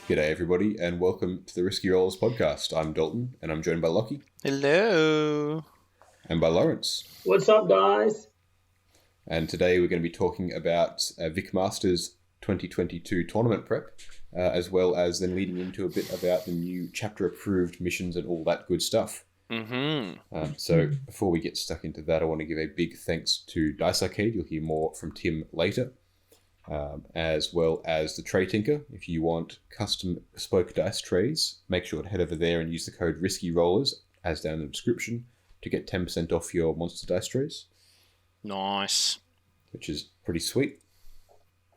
G'day everybody and welcome to the Risky Rollers podcast. I'm Dalton and I'm joined by Locky. Hello. And by Laurence. What's up, guys? And today we're going to be talking about Vic Masters 2022 tournament prep, as well as then leading into a bit about the new chapter approved missions and all that good stuff. So before we get stuck into that, I want to give a big thanks to Dice Arcade. You'll hear more from Tim later. As well as the Tray Tinker. If you want custom bespoke dice trays, make sure to head over there and use the code Risky Rollers, as down in the description, to get 10% off your monster dice trays. Nice. Which is pretty sweet.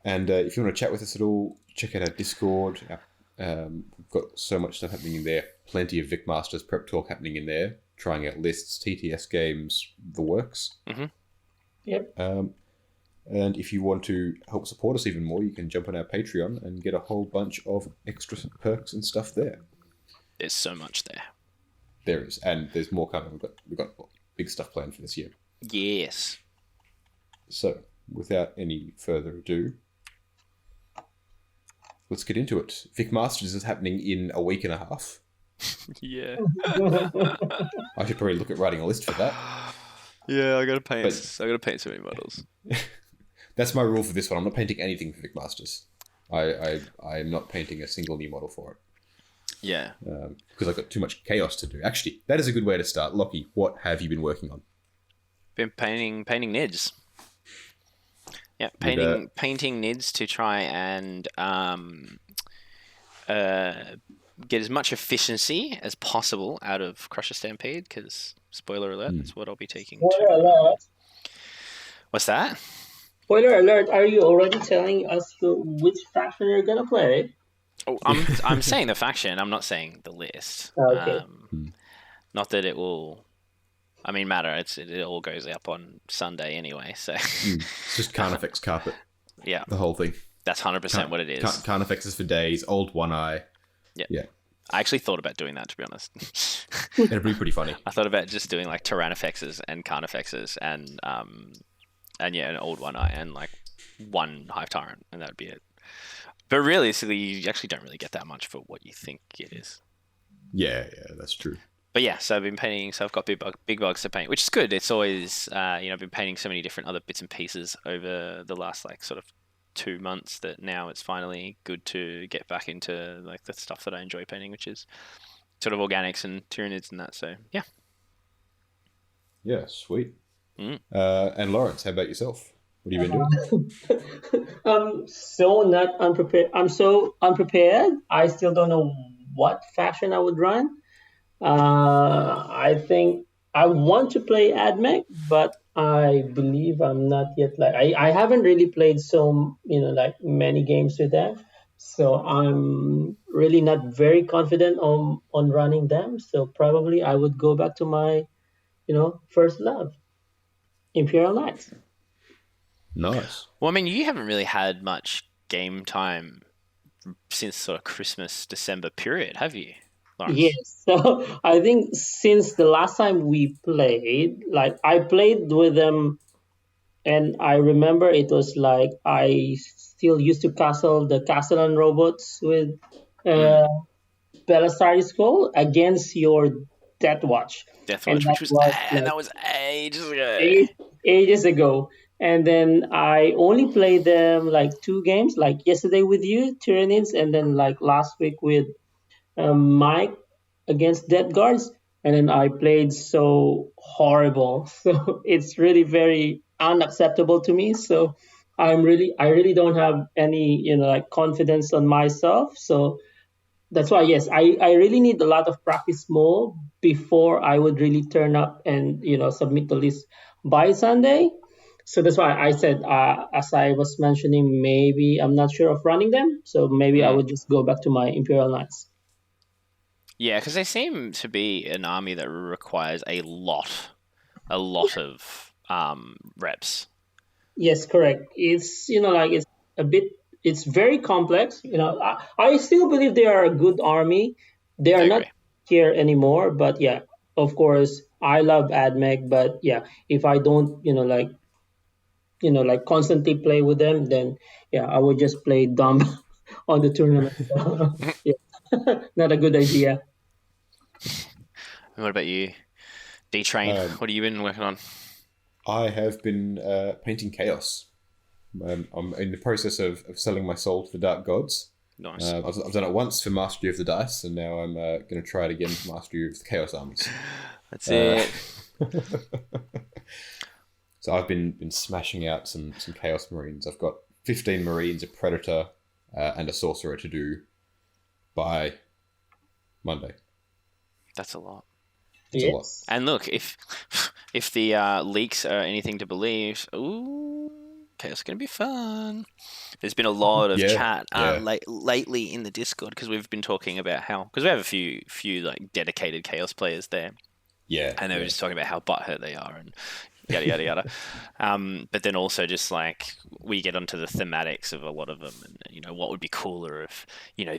And if you want to chat with us at all, check out our Discord. We've got so much stuff happening in there. Plenty of Vic Masters prep talk happening in there. Trying out lists, TTS games, the works. Mm-hmm. Yep. And if you want to help support us even more, you can jump on our Patreon and get a whole bunch of extra perks and stuff there. There's so much there. There is, and there's more coming. We've got big stuff planned for this year. Yes. So, without any further ado, let's get into it. Vic Masters is happening in a week and a half. Yeah. I should probably look at writing a list for that. Yeah, I gotta paint so many models. That's my rule for this one. I'm not painting anything for Vic Masters. I am not painting a single new model for it. Yeah. Because I've got too much chaos to do. Actually, that is a good way to start. Locky, what have you been working on? Been painting NIDs. Yeah, painting NIDs to try and get as much efficiency as possible out of Crusher Stampede, because, spoiler alert, that's what I'll be taking. Spoiler alert. What's that? Spoiler alert, are you already telling us which faction you're going to play? Oh, I'm saying the faction, I'm not saying the list. Okay. Not that it will... I mean, matter. It all goes up on Sunday anyway, so... It's just Carnifex carpet. Yeah. The whole thing. That's 100% what it is. Carnifex is for days, old one eye. Yeah. I actually thought about doing that, to be honest. It'd be pretty funny. I thought about just doing like Tyrannifexes and Carnifexes and an old one eye and like one Hive Tyrant, and that'd be it. But realistically, you actually don't really get that much for what you think it is. Yeah, that's true. But yeah, so I've been painting. So I've got big bugs to paint, which is good. It's always I've been painting so many different other bits and pieces over the last like sort of 2 months that now it's finally good to get back into like the stuff that I enjoy painting, which is sort of organics and Tyranids and that. So yeah. Yeah, sweet. And Laurence, how about yourself? What have you been doing? I'm so not unprepared. I'm so unprepared. I still don't know what faction I would run. I think I want to play AdMech, but I believe I'm not yet I haven't really played many games with them. So I'm really not very confident on running them. So probably I would go back to my, first love, Imperial Knights. Nice. Well, I mean, you haven't really had much game time since sort of Christmas, December period, have you, Laurence? Yes. So I think since the last time we played, I played with them, and I remember it was like I still used to castle the Castellan robots with Belisarius Skull against your Death Watch. Death Watch, that was ages ago. Ages ago. And then I only played them 2 games, like yesterday with you, Tyranids, and then last week with Mike against Death Guards. And then I played so horrible. So it's really very unacceptable to me. So I really don't have any, confidence on myself. So that's why, yes, I really need a lot of practice more before I would really turn up and, submit the list by Sunday. So that's why I said, as I was mentioning, maybe I'm not sure of running them. So maybe I would just go back to my Imperial Knights. Yeah, because they seem to be an army that requires a lot of reps. Yes, correct. It's, it's very complex. I still believe they are a good army. They are not here anymore. But yeah, of course, I love AdMech. But yeah, if I don't, constantly play with them, then yeah, I would just play dumb on the tournament. So, yeah, not a good idea. And what about you, D-Train? What have you been working on? I have been painting Chaos. I'm in the process of selling my soul to the Dark Gods. Nice. I've done it once for Mastery of the Dice, and now I'm going to try it again for Mastery of the Chaos Armies. That's it. So I've been smashing out some Chaos Marines. I've got 15 Marines, a Predator, and a Sorcerer to do by Monday. That's a lot. It's a lot. And look, if the leaks are anything to believe, Chaos is going to be fun. There's been a lot of chat lately in the Discord because we've been talking about because we have a few like dedicated Chaos players there. Yeah. And they were just talking about how butthurt they are and yada, yada, yada. But then also just like we get onto the thematics of a lot of them and, what would be cooler if,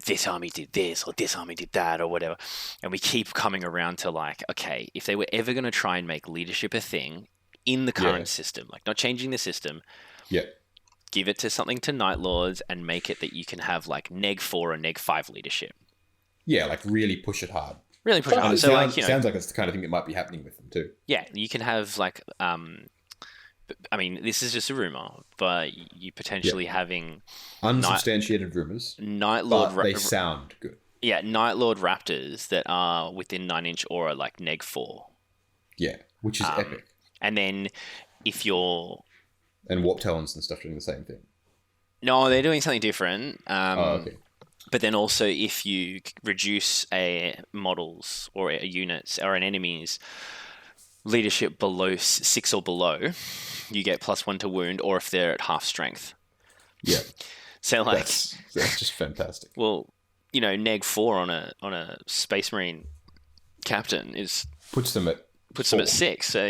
this army did this or this army did that or whatever. And we keep coming around to like, okay, if they were ever going to try and make leadership a thing in the current system, like not changing the system, give it to something to Night Lords and make it that you can have like neg 4 or neg 5 leadership. Yeah, like really push it hard. Really push it hard. So sounds like it's the kind of thing that might be happening with them too. Yeah, you can have like, I mean, this is just a rumor, but you potentially having unsubstantiated rumors. Night Lord, but they sound good. Yeah, Night Lord Raptors that are within 9-inch aura, like neg 4. Yeah, which is epic. And then if you're Warp Talons and stuff doing the same thing. No, they're doing something different. Okay. But then also, if you reduce a models or a units or an enemy's leadership below 6 or below, you get +1 to wound, or if they're at half strength. Yeah. So like that's just fantastic. Well, neg 4 on a Space Marine captain puts them at 6. So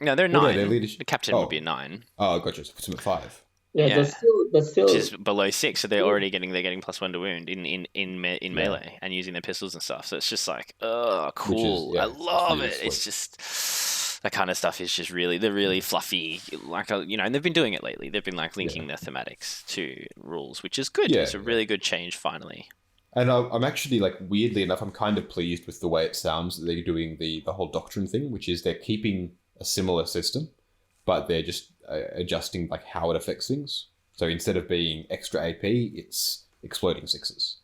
they're 9. The captain would be a 9. Oh, gotcha. So puts them at 5. Yeah, that's still which is below 6, so they're getting +1 to wound in melee and using their pistols and stuff. So it's just like, oh, cool! I love it. Sweet. It's just that kind of stuff is just really fluffy, like and they've been doing it lately. They've been like linking their thematics to rules, which is good. It's a really good change finally. And I'm actually, like, weirdly enough, I'm kind of pleased with the way it sounds that they're doing the whole doctrine thing, which is they're keeping a similar system, but they're just adjusting like how it affects things. So instead of being extra AP, it's exploding 6s,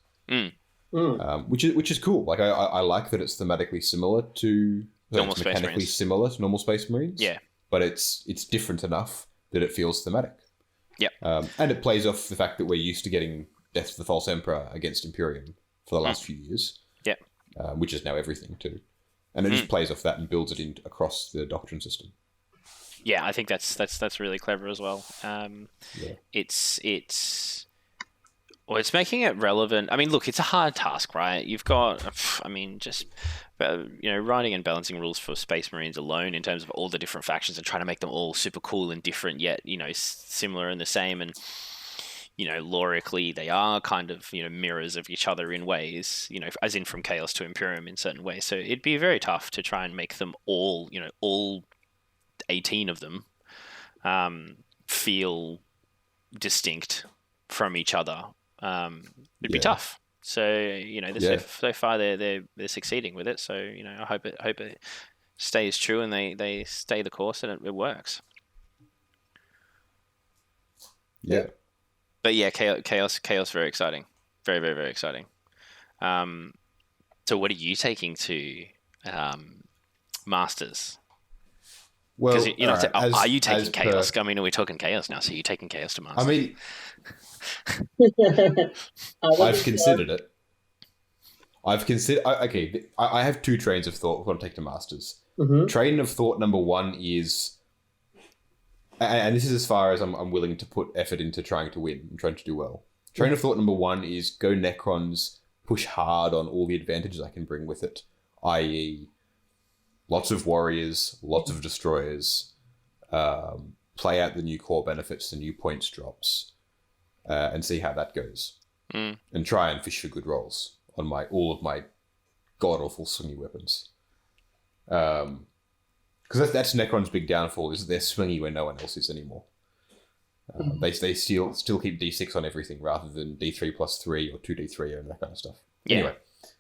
which is cool. Like I like that it's thematically similar to similar to normal Space Marines. Yeah, but it's different enough that it feels thematic. Yep. And it plays off the fact that we're used to getting Death of the False Emperor against Imperium for the last few years. Yep. Which is now everything too, and it just plays off that and builds it in across the doctrine system. Yeah, I think that's really clever as well. It's making it relevant. I mean, look, it's a hard task, right? You've got, writing and balancing rules for Space Marines alone in terms of all the different factions and trying to make them all super cool and different, yet similar and the same. And lorically, they are kind of mirrors of each other in ways, as in from Chaos to Imperium in certain ways. So it'd be very tough to try and make them all 18 of them feel distinct from each other. It'd be tough. So so far they're succeeding with it. So I hope it stays true and they stay the course and it works. Yeah. But yeah, chaos, very exciting, very, very, very exciting. So what are you taking to Masters? Well, are you taking Chaos? I mean, are we talking Chaos now? So you're taking Chaos to Masters? I mean, I've considered it. Okay, I have 2 trains of thought. What I'm taking to Masters. Mm-hmm. Train of thought number 1 is, and this is as far as I'm willing to put effort into trying to win and trying to do well. Train of thought number 1 is go Necrons, push hard on all the advantages I can bring with it, i.e., lots of warriors, lots of destroyers, play out the new core benefits, the new points drops, and see how that goes. And try and fish for good rolls on all of my god-awful swingy weapons. Because that's Necron's big downfall, is that they're swingy when no one else is anymore. They still keep D6 on everything rather than D3 plus 3 or 2D3 and that kind of stuff. Yeah.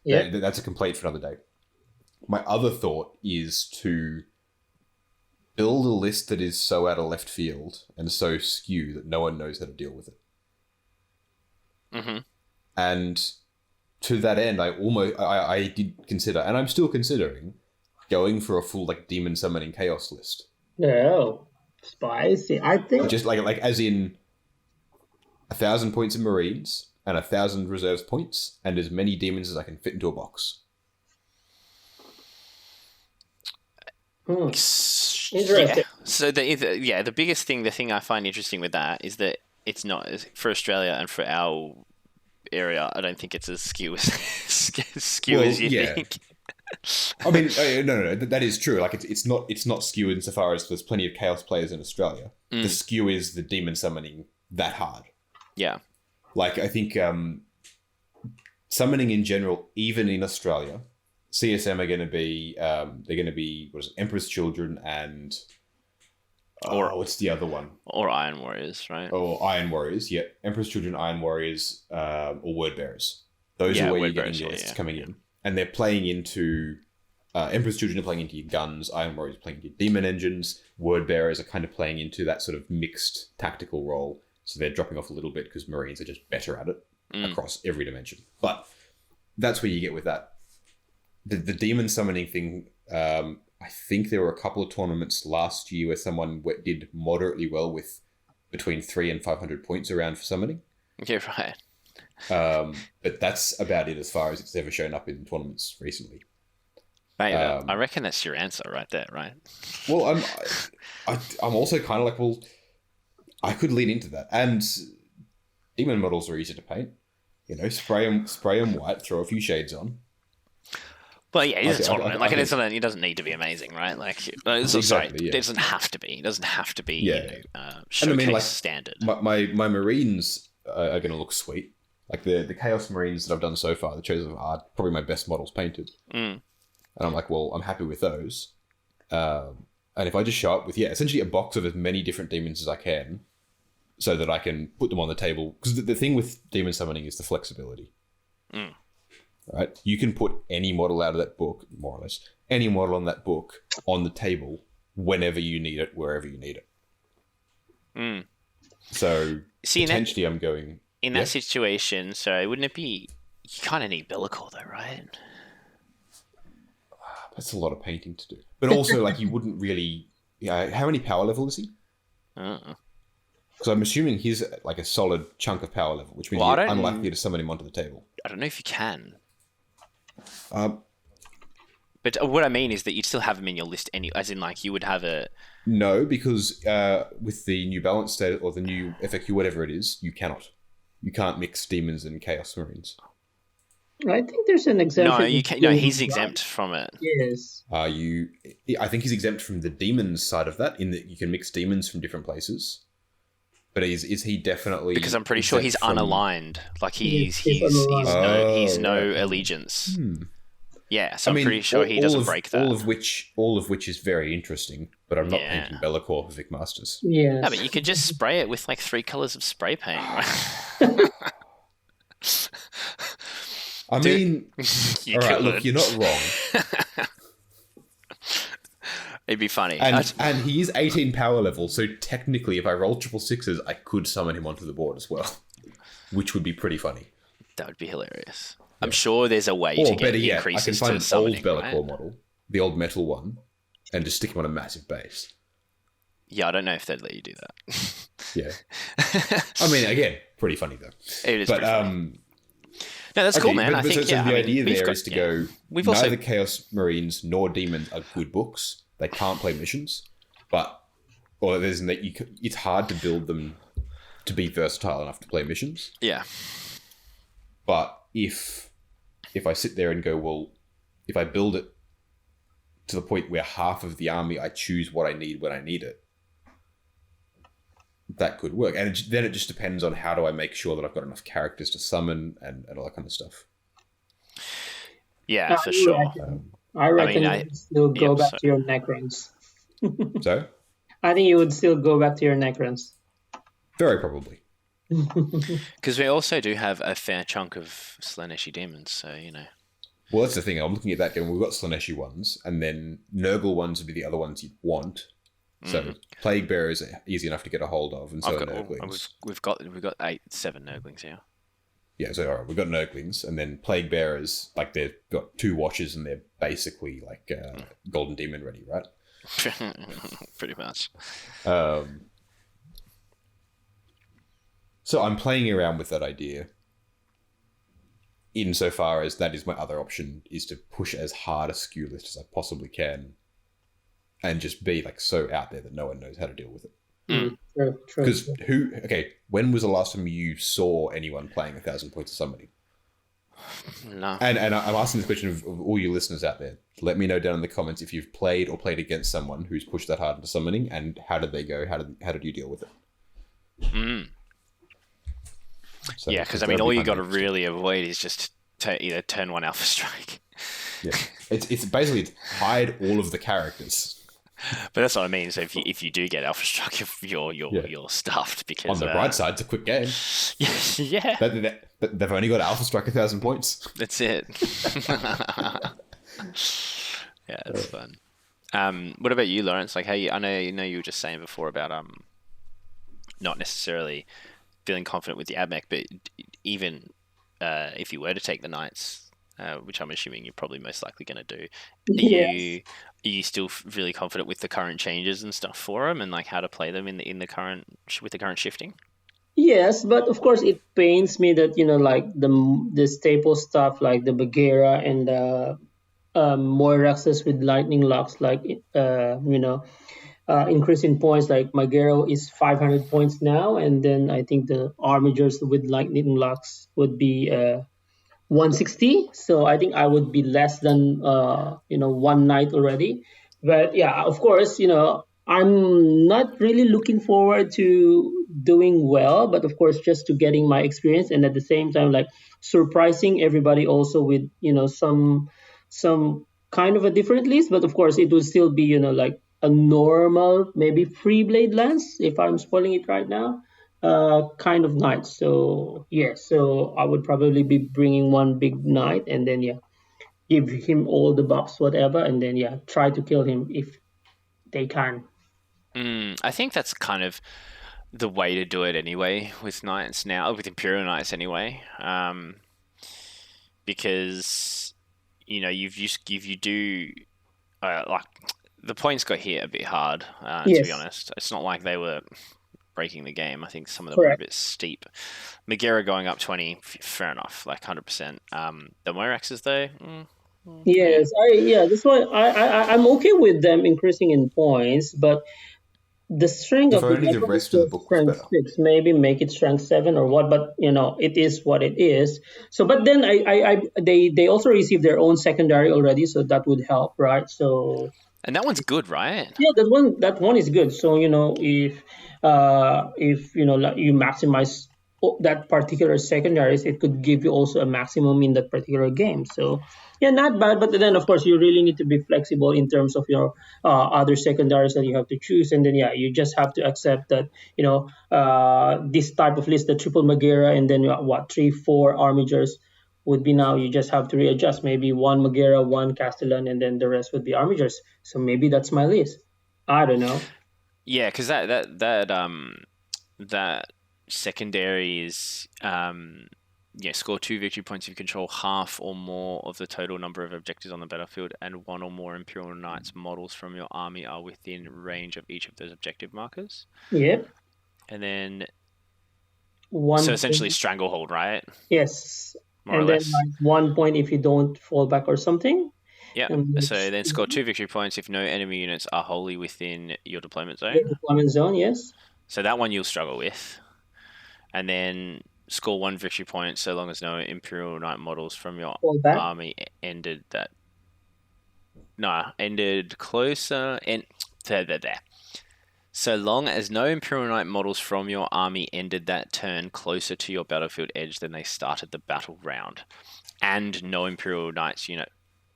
Anyway, that's a complaint for another day. My other thought is to build a list that is so out of left field and so skew that no one knows how to deal with it. Mm-hmm. And to that end, I did consider, and I'm still considering, going for a full like demon summoning chaos list. Oh, spicy. I think Just like as in 1,000 points of Marines and 1,000 reserves points and as many demons as I can fit into a box. Interesting. Yeah. So the biggest thing, the thing I find interesting with that is that it's not for Australia and for our area. I don't think it's as skew as as you think. I mean, no, that is true. Like it's not skew insofar as there's plenty of chaos players in Australia. The skew is the demon summoning that hard. Yeah. Like I think summoning in general, even in Australia, CSM are going to be Emperor's Children and what's the other one? Or Iron Warriors, right? Or Iron Warriors, yeah. Emperor's Children, Iron Warriors, or Word Bearers. Those are where you're getting your lists coming in. And they're playing into... Emperor's Children are playing into your guns, Iron Warriors are playing into your demon engines, Word Bearers are kind of playing into that sort of mixed tactical role. So they're dropping off a little bit because Marines are just better at it across every dimension. But that's where you get with that. The demon summoning thing... I think there were a couple of tournaments last year where someone did moderately well with between 300 and 500 points around for summoning. Yeah, right. But that's about it as far as it's ever shown up in tournaments recently. Mate, I reckon that's your answer right there, right? Well, I'm also kind of like, well, I could lean into that. And demon models are easy to paint. You know, spray them white, throw a few shades on. Well, yeah, it's a tournament. It doesn't need to be amazing, right? Like, it doesn't have to be. It doesn't have to be, showcase standard. My Marines are going to look sweet. Like, the Chaos Marines that I've done so far, the Chosen are probably my best models painted. And I'm like, well, I'm happy with those. And if I just show up with, essentially a box of as many different demons as I can, so that I can put them on the table. Because the thing with demon summoning is the flexibility. Right? You can put any model out of that book, more or less, any model on that book on the table whenever you need it, wherever you need it. So potentially I'm going... In that situation, so wouldn't it be... You kind of need Bellicor though, right? That's a lot of painting to do. But also, like, you wouldn't really... how many power level is he? Because I'm assuming he's like a solid chunk of power level, which means you're unlikely to summon him onto the table. I don't know if you can. But what I mean is that you'd still have him in your list as in like you would have a... No, because with the new balance state or the new FAQ, whatever it is, you cannot. You can't mix demons and chaos marines. I think there's an exemption. No, you can. No, he's exempt from it. Yes. I think he's exempt from the demons side of that, in that you can mix demons from different places. But is he definitely... Because I'm pretty sure he's unaligned. Like he's no allegiance. Yeah, so I'm pretty sure he doesn't break that. All of which is very interesting, but I'm not painting Bellicor for Vic Masters. Yeah. No, but you could just spray it with like 3 colors of spray paint, right? I mean, all right, look, you're not wrong. It'd be funny. And he is 18 power level, so technically if I roll 666s, I could summon him onto the board as well, which would be pretty funny. That would be hilarious. Yeah. I'm sure there's a way to get increases to summoning, I can find an old Bellicor model, the old metal one, and just stick him on a massive base. Yeah, I don't know if they'd let you do that. Yeah. I mean, again, pretty funny though. It is pretty funny. No, that's cool, man. But the idea there is to go, neither Chaos Marines nor Demons are good books. They can't play missions, it's hard to build them to be versatile enough to play missions. Yeah. But if I sit there and go, well, if I build it to the point where half of the army, I choose what I need when I need it, that could work. And then it just depends on how do I make sure that I've got enough characters to summon and all that kind of stuff. Yeah, for sure. I reckon you would still go back to your Necrons. So? I think you would still go back to your Necrons. Very probably. Because we also do have a fair chunk of Slaneshi demons, so you know. Well, that's the thing. I'm looking at that game. We've got Slaneshi ones, and then Nurgle ones would be the other ones you'd want. So Plague Bearers are easy enough to get a hold of, and so are Nurglings. We've got 7 Nurglings here. Yeah, so all right, we've got Nurglings, and then Plague Bearers, like they've got 2 watches, and they're basically like Golden Demon ready, right? Pretty much. So I'm playing around with that idea, insofar as that is my other option, is to push as hard a SKU list as I possibly can, and just be like so out there that no one knows how to deal with it. True. Because when was the last time you saw anyone playing 1,000 points of summoning? No. And I'm asking this question of all you listeners out there. Let me know down in the comments if you've played or played against someone who's pushed that hard into summoning, and how did they go? How did you deal with it? So yeah, because I mean, all you got to really avoid is just either turn 1 Alpha Strike. Yeah, it's basically hide all of the characters. But that's what I mean. So if you do get Alpha Struck, you're stuffed because on the bright side, it's a quick game. Yeah. They've only got Alpha Struck 1,000 points. That's it. Yeah, it's fun. What about you, Laurence? Like, I know you were just saying before about not necessarily feeling confident with the AdMech, but even if you were to take the Knights, which I'm assuming you're probably most likely going to do, are you still really confident with the current changes and stuff for them, and like how to play them in the current shifting? Yes, but of course it pains me that like the staple stuff like the Bagheera and Moiraxes with lightning locks, like increase in points. Like Magero is 500 points now, and then I think the Armigers with lightning locks would be 160. So I think I would be less than 1 night already. But yeah, of course, I'm not really looking forward to doing well, but of course just to getting my experience, and at the same time like surprising everybody also with some kind of a different list. But of course it will still be like a normal maybe free blade lance, if I'm spoiling it right now, kind of knight. So yeah, so I would probably be bringing 1 big knight, and then give him all the buffs whatever, and then try to kill him if they can. I think that's kind of the way to do it anyway with Knights now, with Imperial Knights anyway, because if you do like the points got hit a bit hard, to be honest. It's not like they were breaking the game. I think some of them were a bit steep. Magera going up 20, fair enough, like 100%. The Moiraxes though, yes, that's why I'm okay with them increasing in points, but the strength If of only the rest of the book was strength better. 6, maybe make it strength 7 or what, but it is what it is. So but then they also receive their own secondary already, so that would help, right? So and that one's good, right? yeah, that one is good. So if like you maximize that particular secondaries, it could give you also a maximum in that particular game. So yeah, not bad. But then of course you really need to be flexible in terms of your other secondaries that you have to choose, and then you just have to accept that this type of list, the triple Magera, and then 3-4 Armigers would be now. You just have to readjust. Maybe 1 Magera, 1 Castellan, and then the rest would be Armigers. So maybe that's my list. I don't know. Yeah, because that secondary is score 2 victory points if you control half or more of the total number of objectives on the battlefield, and 1 or more Imperial Knights models from your army are within range of each of those objective markers. Yep. And then so essentially stranglehold, right? Yes. More or less. Then 1 point if you don't fall back or something. Yeah. So then score 2 victory points if no enemy units are wholly within your deployment zone. Deployment zone, yes. So that one you'll struggle with. And then score 1 victory point so long as no Imperial Knight models from your army ended closer. There. So long as no Imperial Knight models from your army ended that turn closer to your battlefield edge than they started the battle round, and no Imperial Knights unit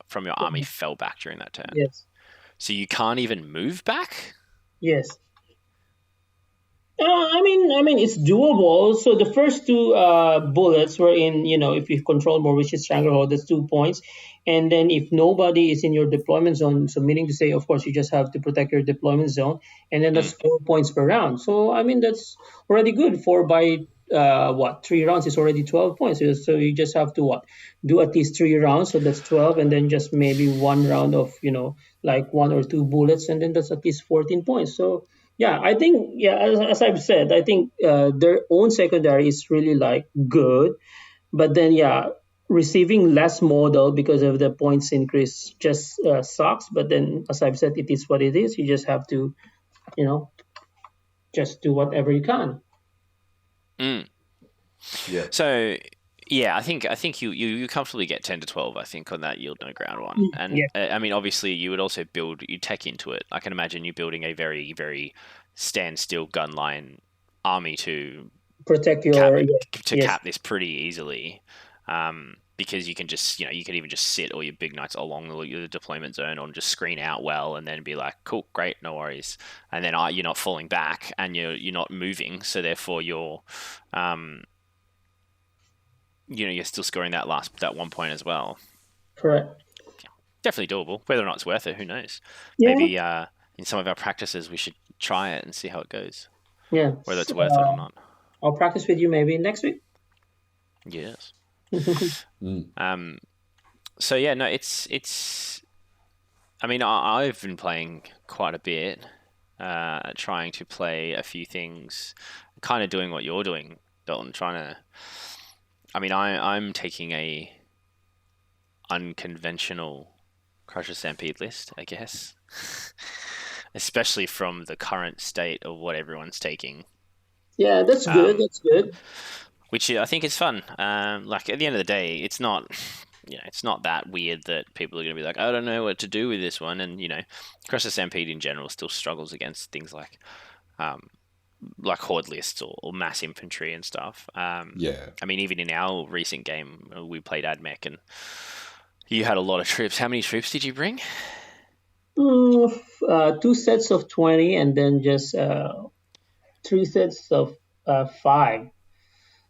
from your army fell back during that turn. Yes. So you can't even move back? Yes. I mean, it's doable. So the first two bullets were in, if you control more, which is Stranglehold, that's 2 points. And then if nobody is in your deployment zone, so meaning to say, of course, you just have to protect your deployment zone, and then that's Mm. 4 points per round. So I mean, that's already good. Four by 3 rounds is already 12 points. So you just have to do at least 3 rounds, so that's 12, and then just maybe one round of like one or two bullets, and then that's at least 14 points. So yeah, I think, yeah, as I've said, I think their own secondary is really like good, but then yeah, receiving less modal because of the points increase just sucks. But then, as I've said, it is what it is. You just have to, you know, just do whatever you can. Mm. Yeah. So yeah, I think you comfortably get 10 to 12. I think on that yield no ground one, and Yeah, I mean obviously you would also you tech into it. I can imagine you building a very very standstill gun line army protect cap your, yeah, to yes, cap this pretty easily. Because you can just, you can even just sit all your big knights along the deployment zone or just screen out well and then be like, cool, great, no worries. And then you're not falling back and you're not moving, so therefore um, you're still scoring that 1 point as well. correct. Definitely doable. Whether or not it's worth it, who knows? Yeah, Maybe in some of our practices we should try it and see how it goes, yeah. whether it's worth it or not. I'll practice with you maybe next week. Yes. Mm. So yeah, no, it's. I mean, I've been playing quite a bit, trying to play a few things, kind of doing what you're doing, Dalton. Trying to. I mean, I'm taking a unconventional Crusher Stampede list, I guess, especially from the current state of what everyone's taking. Yeah, that's good. Um, That's good. which I think is fun. Like at the end of the day, it's not, it's not that weird that people are going to be like, I don't know what to do with this one, and Crusher Stampede in general still struggles against things um, like horde lists or mass infantry and stuff. Yeah. I mean, even in our recent game, we played AdMech, and you had a lot of troops. How many troops did you bring? Two sets of 20, and then just three sets of five.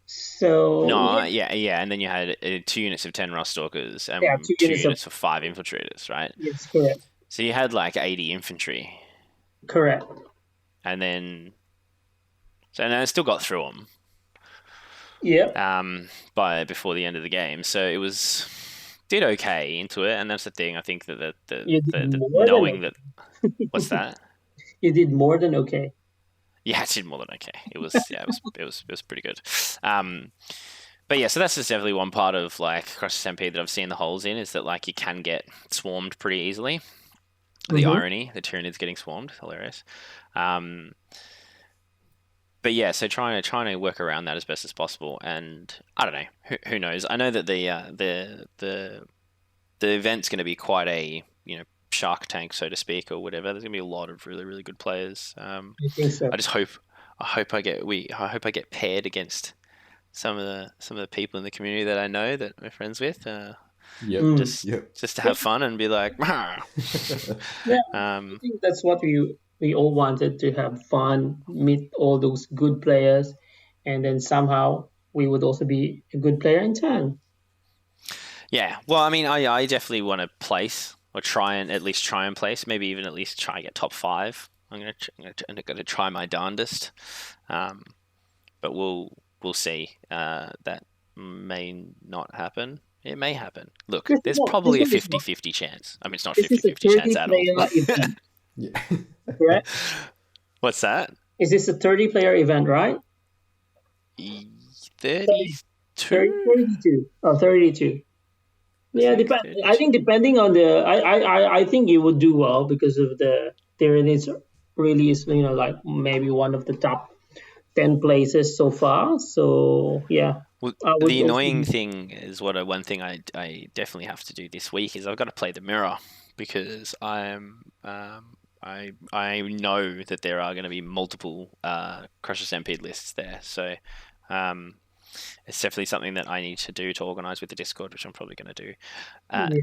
So No, yeah, yeah, and then you had 2 units of 10 Rust Stalkers yeah, and two two units of, units of 5 infiltrators, right? yes, correct, So you had like 80 infantry, correct. and then and I still got through them Yep, by before the end of the game. So it was did okay into it, and that's the thing. I think that you did the more than knowing that okay. what's that? You did more than okay. Yeah, it did more than okay. It was pretty good. Um, but yeah, so that's just definitely one part of like Cross SMP that I've seen the holes in is that like you can get swarmed pretty easily. The Mm-hmm. irony, the Tyranids getting swarmed, hilarious. Um, but yeah, so trying to work around that as best as possible, and I don't know, who knows? I know that the event's going to be quite a Shark Tank, so to speak, or whatever. There's going to be a lot of really really good players. I think so. I just hope I get paired against some of the people in the community that I know that we're friends with. Yep. Mm. Just Yep. just to have fun and be like, Yeah, I um, think that's what we all wanted, to have fun, meet all those good players, and then somehow we would also be a good player in turn. yeah. Well, I mean, I definitely want to place or try and at least try and place, maybe even at least try and get top five. I'm gonna try my darndest, um, but we'll see. That may not happen. It may happen. Look, Chris, there's no, this probably a one is not. 50-50 chance. I mean, it's not This is a 50-50 chance 30 at all. player event, Yeah. correct? What's that? Is this a 30 player event, right? 30, 32? 32. Oh, 32. I Yeah, think depend. I 32. think depending on the, I think you would do well because of the Tyranids really is, like maybe one of the top 10 places so far. So yeah, Well, I would the also. annoying thing is one thing I definitely have to do this week is I've got to play the mirror because I know that there are going to be multiple Crusher Stampede lists there, so um, it's definitely something that I need to do to organise with the Discord, which I'm probably going to do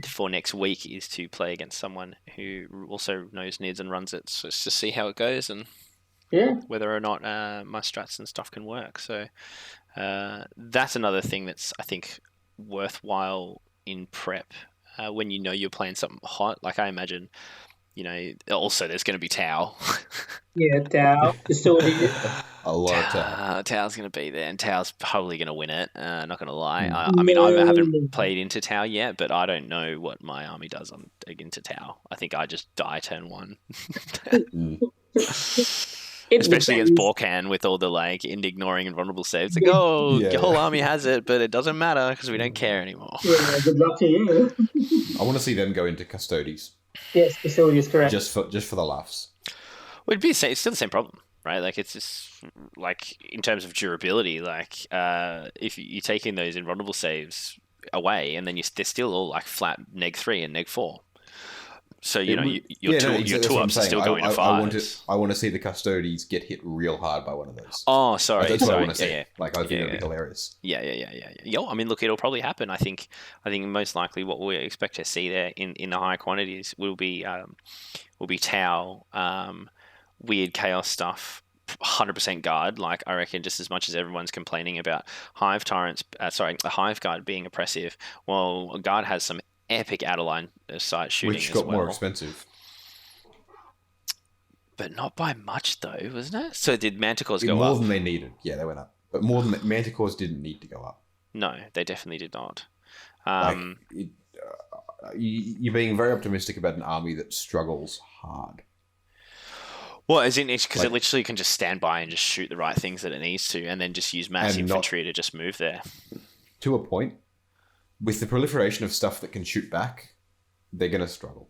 for next week, is to play against someone who also knows NIDS and runs it, so it's to see how it goes and Yeah. whether or not my strats and stuff can work. So that's another thing that's, I think, worthwhile in prep when you know you're playing something hot. Like I imagine, also there's going to be Tau. Yeah, Tao, custodian. A lot of Tau. Tau's going to be there, and Tau's probably going to win it. Not going to lie. Mm. I mean, I No, haven't no. played into Tau yet, but I don't know what my army does into Tau. I think I just die turn 1. Mm. It Especially against depends. Borkan with all the ignoring and vulnerable saves. Like, oh, Yeah. your whole army has it, but it doesn't matter because we don't care anymore. Yeah, good luck to you. I want to see them go into Custodes Yes, custodian is correct. just for the laughs. Well, it's still the same problem, right? Like, it's just like in terms of durability. Like, if you're taking those invulnerable saves away, and then they're still all like flat neg 3 and neg 4. So your That's two what I'm ups are saying. still going to I want 5s. I want to see the Custodes get hit real hard by one of those. Oh, sorry. That's what I sorry. want to see. Yeah. Like, I think it'd be hilarious. Yeah. Yo, I mean, look, it'll probably happen. I think most likely what we expect to see there in the higher quantities will be Tau, weird chaos stuff, 100% guard. Like, I reckon just as much as everyone's complaining about Hive Tyrants, the Hive Guard being oppressive, well, Guard has some epic out-of-line sight shooting Which as got well. more expensive. But not by much, though, wasn't it? So did Manticores go more up? than they needed. Yeah, they went up. But more than Manticores didn't need to go up. No, they definitely did not. You're being very optimistic about an army that struggles hard. Well, as in, because it literally can just stand by and just shoot the right things that it needs to, and then just use mass infantry to just move there. To a point, with the proliferation of stuff that can shoot back, they're going to struggle.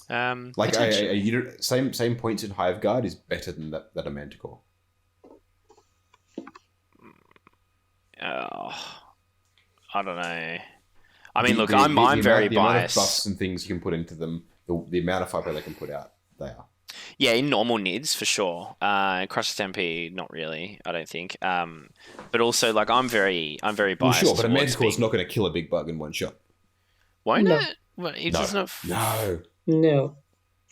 Same points in Hive Guard is better than that a Manticore. I don't know. I mean, look, I'm very biased. The amount of buffs and things you can put into them, the amount of fiber they can put out, they are. Yeah, in normal NIDs for sure. Crush Stampede, not really. I don't think. But also, I'm very biased. Well, sure, but a Manticore is not going to kill a big bug in one shot. Won't No. it? Well, it doesn't. No.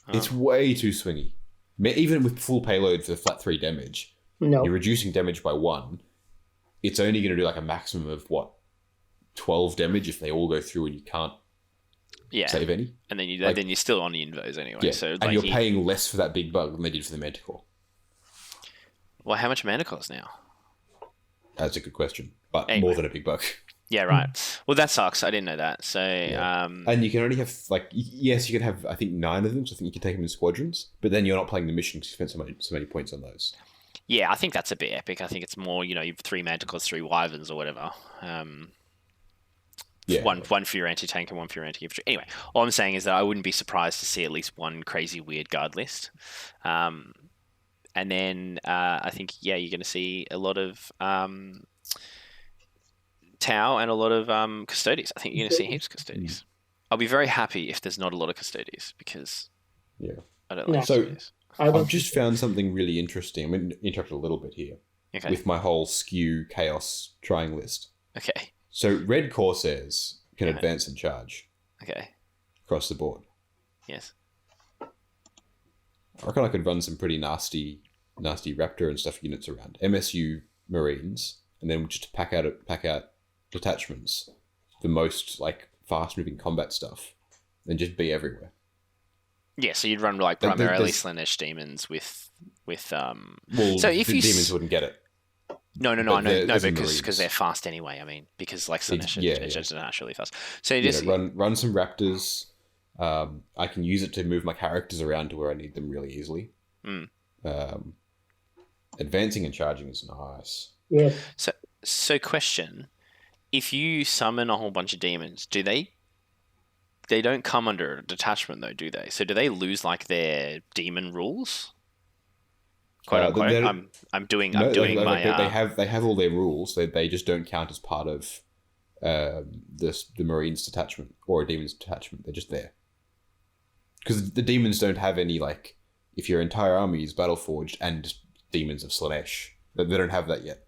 It's way too swingy. Even with full payload for the flat 3 damage, No. you're reducing damage by 1. It's only going to do a maximum of 12 damage if they all go through and you can't save any. And then you're still on the invos anyway. Yeah, So and you're paying less for that big bug than they did for the Manticore. Well, how much Manticores now? That's a good question, but Anyway. more than a big bug. Yeah, right. Well, that sucks. I didn't know that. So, And you can only have yes, you can have I think 9 of them. So I think you can take them in squadrons, but then you're not playing the mission because you spent so many points on those. yeah, I think that's a bit epic. I think it's more, you've 3 Manticores, 3 Wyverns or whatever. One for your anti-tank and one for your anti-infantry. Anyway, all I'm saying is that I wouldn't be surprised to see at least one crazy weird guard list. And then I think, you're going to see a lot of Tau and a lot of Custodes. I think you're going to see heaps of Custodes. I'll be very happy if there's not a lot of Custodes because I don't like Custodes. I've just found something really interesting. I'm going to interrupt a little bit here with my whole skew chaos trying list. Okay. So red Corsairs can advance and charge. Okay. Across the board. Yes. I reckon I could run some pretty nasty Raptor and stuff units around. MSU Marines, and then just pack out detachments, the most fast moving combat stuff, and just be everywhere. Yeah, so you'd run primarily Slaanesh demons with Well, so if the demons wouldn't get it. No, I know, because they're fast anyway. I mean, because Slaanesh are just naturally fast. So you just run some Raptors. I can use it to move my characters around to where I need them really easily. Advancing and charging is nice. Yeah. So question: if you summon a whole bunch of demons, do they don't come under detachment though, do they? So do they lose their demon rules? Quote unquote. I'm doing my. They have all their rules. They just don't count as part of the Marines detachment or a Demons detachment. They're just there because the Demons don't have any if your entire army is Battleforged and Demons of Slaanesh, they don't have that yet.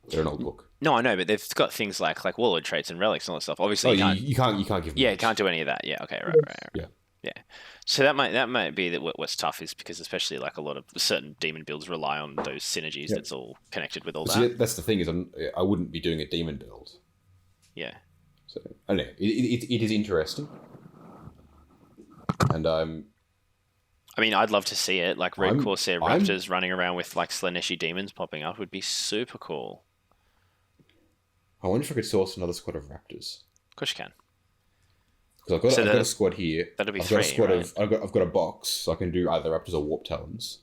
They're an old book. No, I know, but they've got things like warlord traits and relics and all that stuff. Obviously, you can't give them. Yeah, you can't do any of that. Yeah, okay, right. Yeah. Yeah, so that might be that what's tough is because especially like a lot of certain demon builds rely on those synergies. Yeah. That's all connected with all See, that. that's the thing is I wouldn't be doing a demon build. Yeah, So I don't know. It is interesting, and I mean, I'd love to see it. Like Red I'm- Corsair I'm- Raptors running around with like Slaneshi demons popping up would be super cool. I wonder if I could source another squad of raptors. Of course you can. Because So I've got a squad here. that'll be I've got a three, squad right? of I've got a box, so I can do either raptors or warp talons,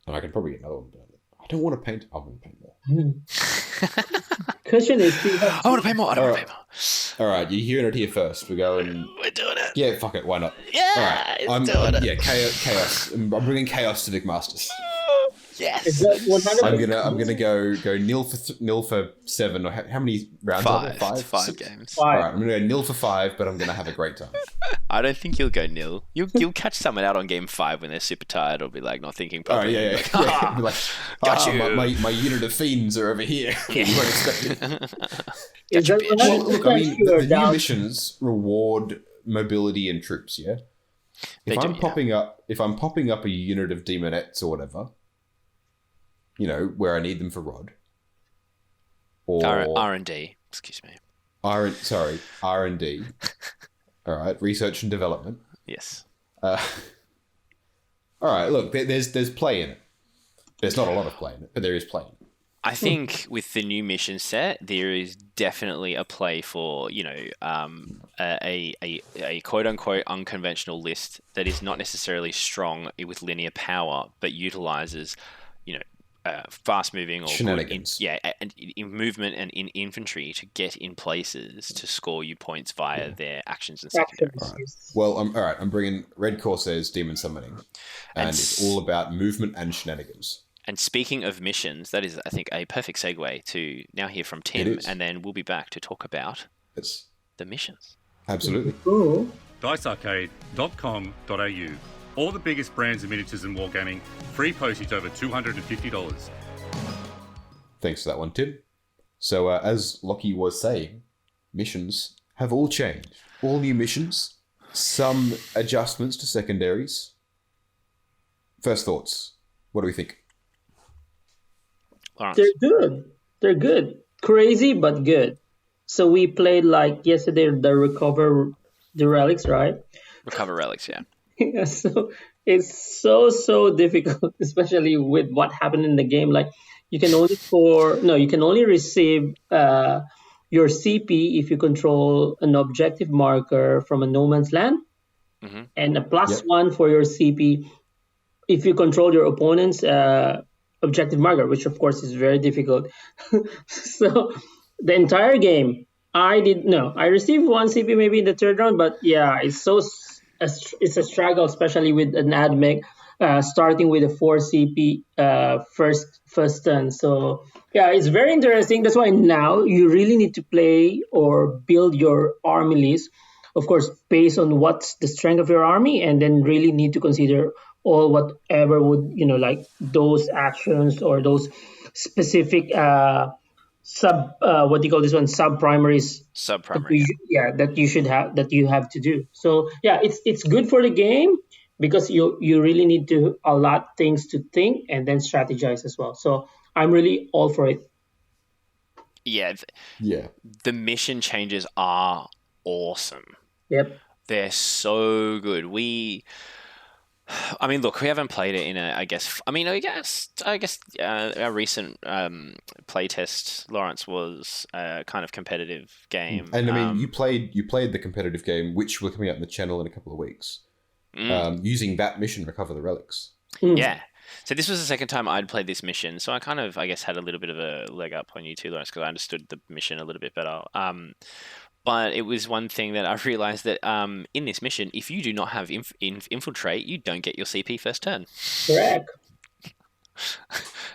and I can probably get another one. But I don't want to paint. I want to paint more. Question is, do you have I want to pay more. I don't want to pay more. All right, you're hearing it here first. We're going. We're doing it. Yeah, fuck it. Why not? Yeah, All right, it's I'm doing it. yeah, chaos. I'm bringing chaos to Vic Masters. is Yes. that 100%? I'm gonna go nil for 7 or how many rounds? are there? Five Six? games. All Five. right, I'm gonna go nil for 5, but I'm gonna have a great time. I don't think you'll go nil. You'll catch someone out on game 5 when they're super tired or be like not thinking All right, properly. yeah. Like, "Ah, Be like, got you." My unit of fiends are over here. You weren't expecting. Is that bitch. Well, look, I 100% mean, sure the new down? missions reward mobility and troops. Yeah. They If do, I'm popping up a unit of demonettes or whatever, where I need them for Rod, or R&D. Excuse me. R&D. All right, research and development. Yes. All right, look, there's play in it. There's not a lot of play in it, but there is play in it. I think with the new mission set, there is definitely a play for a quote unquote unconventional list that is not necessarily strong with linear power, but utilizes fast moving or Shenanigans. and in movement and in infantry to get in places to score you points via their actions and secondaries. Actions. Well, all right. I'm bringing Red Corsairs Demon Summoning, and it's all about movement and shenanigans. And speaking of missions, that is, I think, a perfect segue to now hear from It Tim, is. and then we'll be back to talk about It's the missions. absolutely. Cool. dicearcade.com.au. All the biggest brands of miniatures and wargaming. Free postage over $250. Thanks for that one, Tim. So, as Locky was saying, missions have all changed. All new missions, some adjustments to secondaries. First thoughts. What do we think? Laurence. They're good. They're good. Crazy, but good. So we played like yesterday the recover the relics, right? Recover relics, yeah. Yeah, so it's so difficult, especially with what happened in the game. Like you can only receive your CP if you control an objective marker from a no man's land, and a plus Yep. 1 for your CP if you control your opponent's objective marker, which of course is very difficult. So the entire game, I received 1 CP maybe in the third round, but yeah, it's a struggle, especially with an admech starting with a 4 CP first turn. So yeah, it's very interesting. That's why now you really need to play or build your army list, of course, based on what's the strength of your army, and then really need to consider all whatever would like those actions or those specific what do you call this one, sub primaries Sub-primary. that you have to do. So yeah, it's good for the game because you really need to allot things to think and then strategize as well. So I'm really all for it. Yeah, Yeah. the mission changes are awesome. Yep. They're so good. I mean, look, we haven't played it in I guess our recent playtest, Laurence, was a kind of competitive game. And I mean, you played the competitive game, which will coming out in the channel in a couple of weeks, using that mission, Recover the Relics. Yeah. So this was the second time I'd played this mission, so I kind of, I guess, had a little bit of a leg up on you too, Laurence, because I understood the mission a little bit better. But it was one thing that I realized that in this mission, if you do not have infiltrate, you don't get your CP first turn. Correct.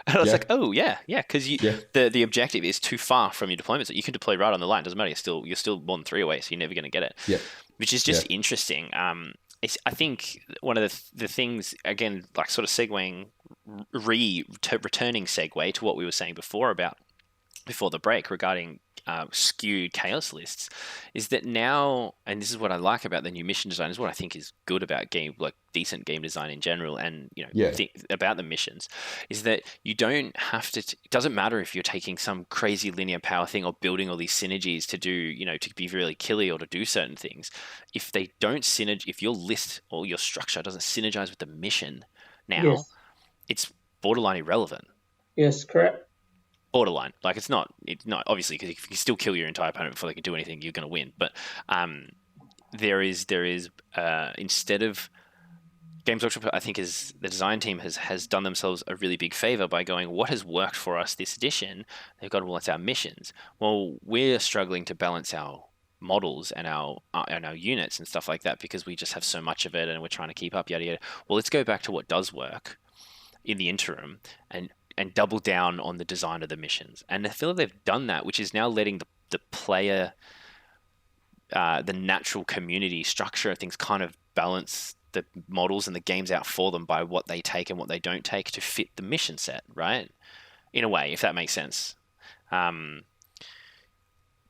And I was Yeah. like, oh yeah, because the objective is too far from your deployment, so you can deploy right on the line. Doesn't matter. You're still more than 3 away, so you're never going to get it. Yeah. Which is just interesting. I think one of the things, again, like sort of segueing, returning segue to what we were saying before about before the break regarding skewed chaos lists, is that now, and this is what I like about the new mission design, is what I think is good about decent game design in general, and about the missions, is that you don't have to. It doesn't matter if you're taking some crazy linear power thing or building all these synergies to do, to be really killy or to do certain things. If they don't if your list or your structure doesn't synergize with the mission, now it's borderline irrelevant. Yes, correct. Borderline, like it's not obviously, because if you still kill your entire opponent before they can do anything, you're going to win. But there is instead of Games Workshop, I think is the design team has done themselves a really big favor by going, what has worked for us this edition? They've got, well, it's our missions. Well, we're struggling to balance our models and our units and stuff like that because we just have so much of it and we're trying to keep up, yada yada. Well, let's go back to what does work in the interim and double down on the design of the missions. And I feel like they've done that, which is now letting the player, the natural community structure of things kind of balance the models and the games out for them by what they take and what they don't take to fit the mission set, right? In a way, if that makes sense. And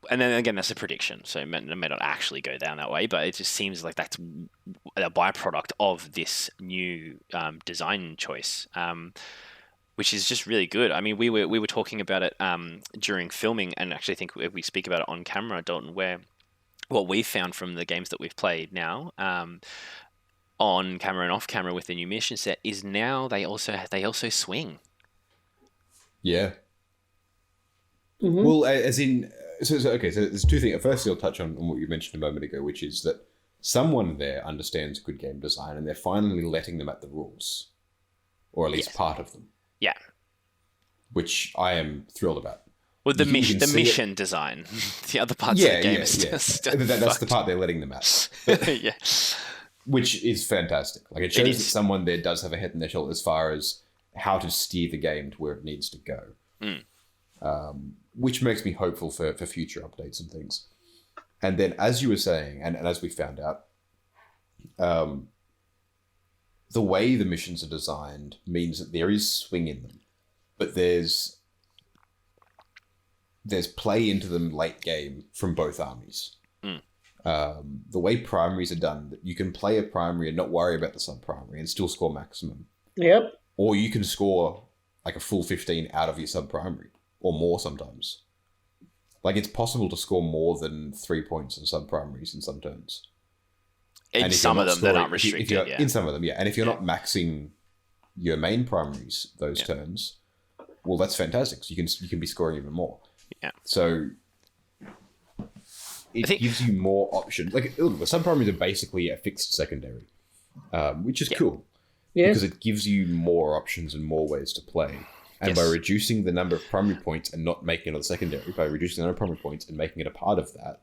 then again, that's a prediction, so it may not actually go down that way, but it just seems like that's a byproduct of this new design choice. Which is just really good. I mean, we were talking about it during filming, and actually I think we speak about it on camera, Dalton, where what we've found from the games that we've played now, on camera and off camera with the new mission set, is now they also swing. Yeah. Mm-hmm. Well, as in, so there's two things. Firstly, I'll touch on what you mentioned a moment ago, which is that someone there understands good game design, and they're finally letting them at the rules, or at least part of them. Yeah. Which I am thrilled about. Well, the mission design. The other parts of the game is just that's the part they're letting them at. Yeah. Which is fantastic. Like, it shows that someone there does have a head in their shoulder as far as how to steer the game to where it needs to go. Which makes me hopeful for future updates and things. And then, as you were saying, and as we found out, the way the missions are designed means that there is swing in them, but there's play into them late game from both armies. The way primaries are done, that you can play a primary and not worry about the sub-primary and still score maximum. Yep. Or you can score like a full 15 out of your sub-primary, or more sometimes. Like, it's possible to score more than 3 points in sub-primaries in some turns. In some of them that aren't restricted, In some of them, yeah. And if you're not maxing your main primaries those turns, well, that's fantastic. So you can be scoring even more. Yeah. So it gives you more options. Like, some primaries are basically a fixed secondary, which is cool. Yeah. Because it gives you more options and more ways to play. And by reducing the number of primary points and not making it a secondary, by reducing the number of primary points and making it a part of that,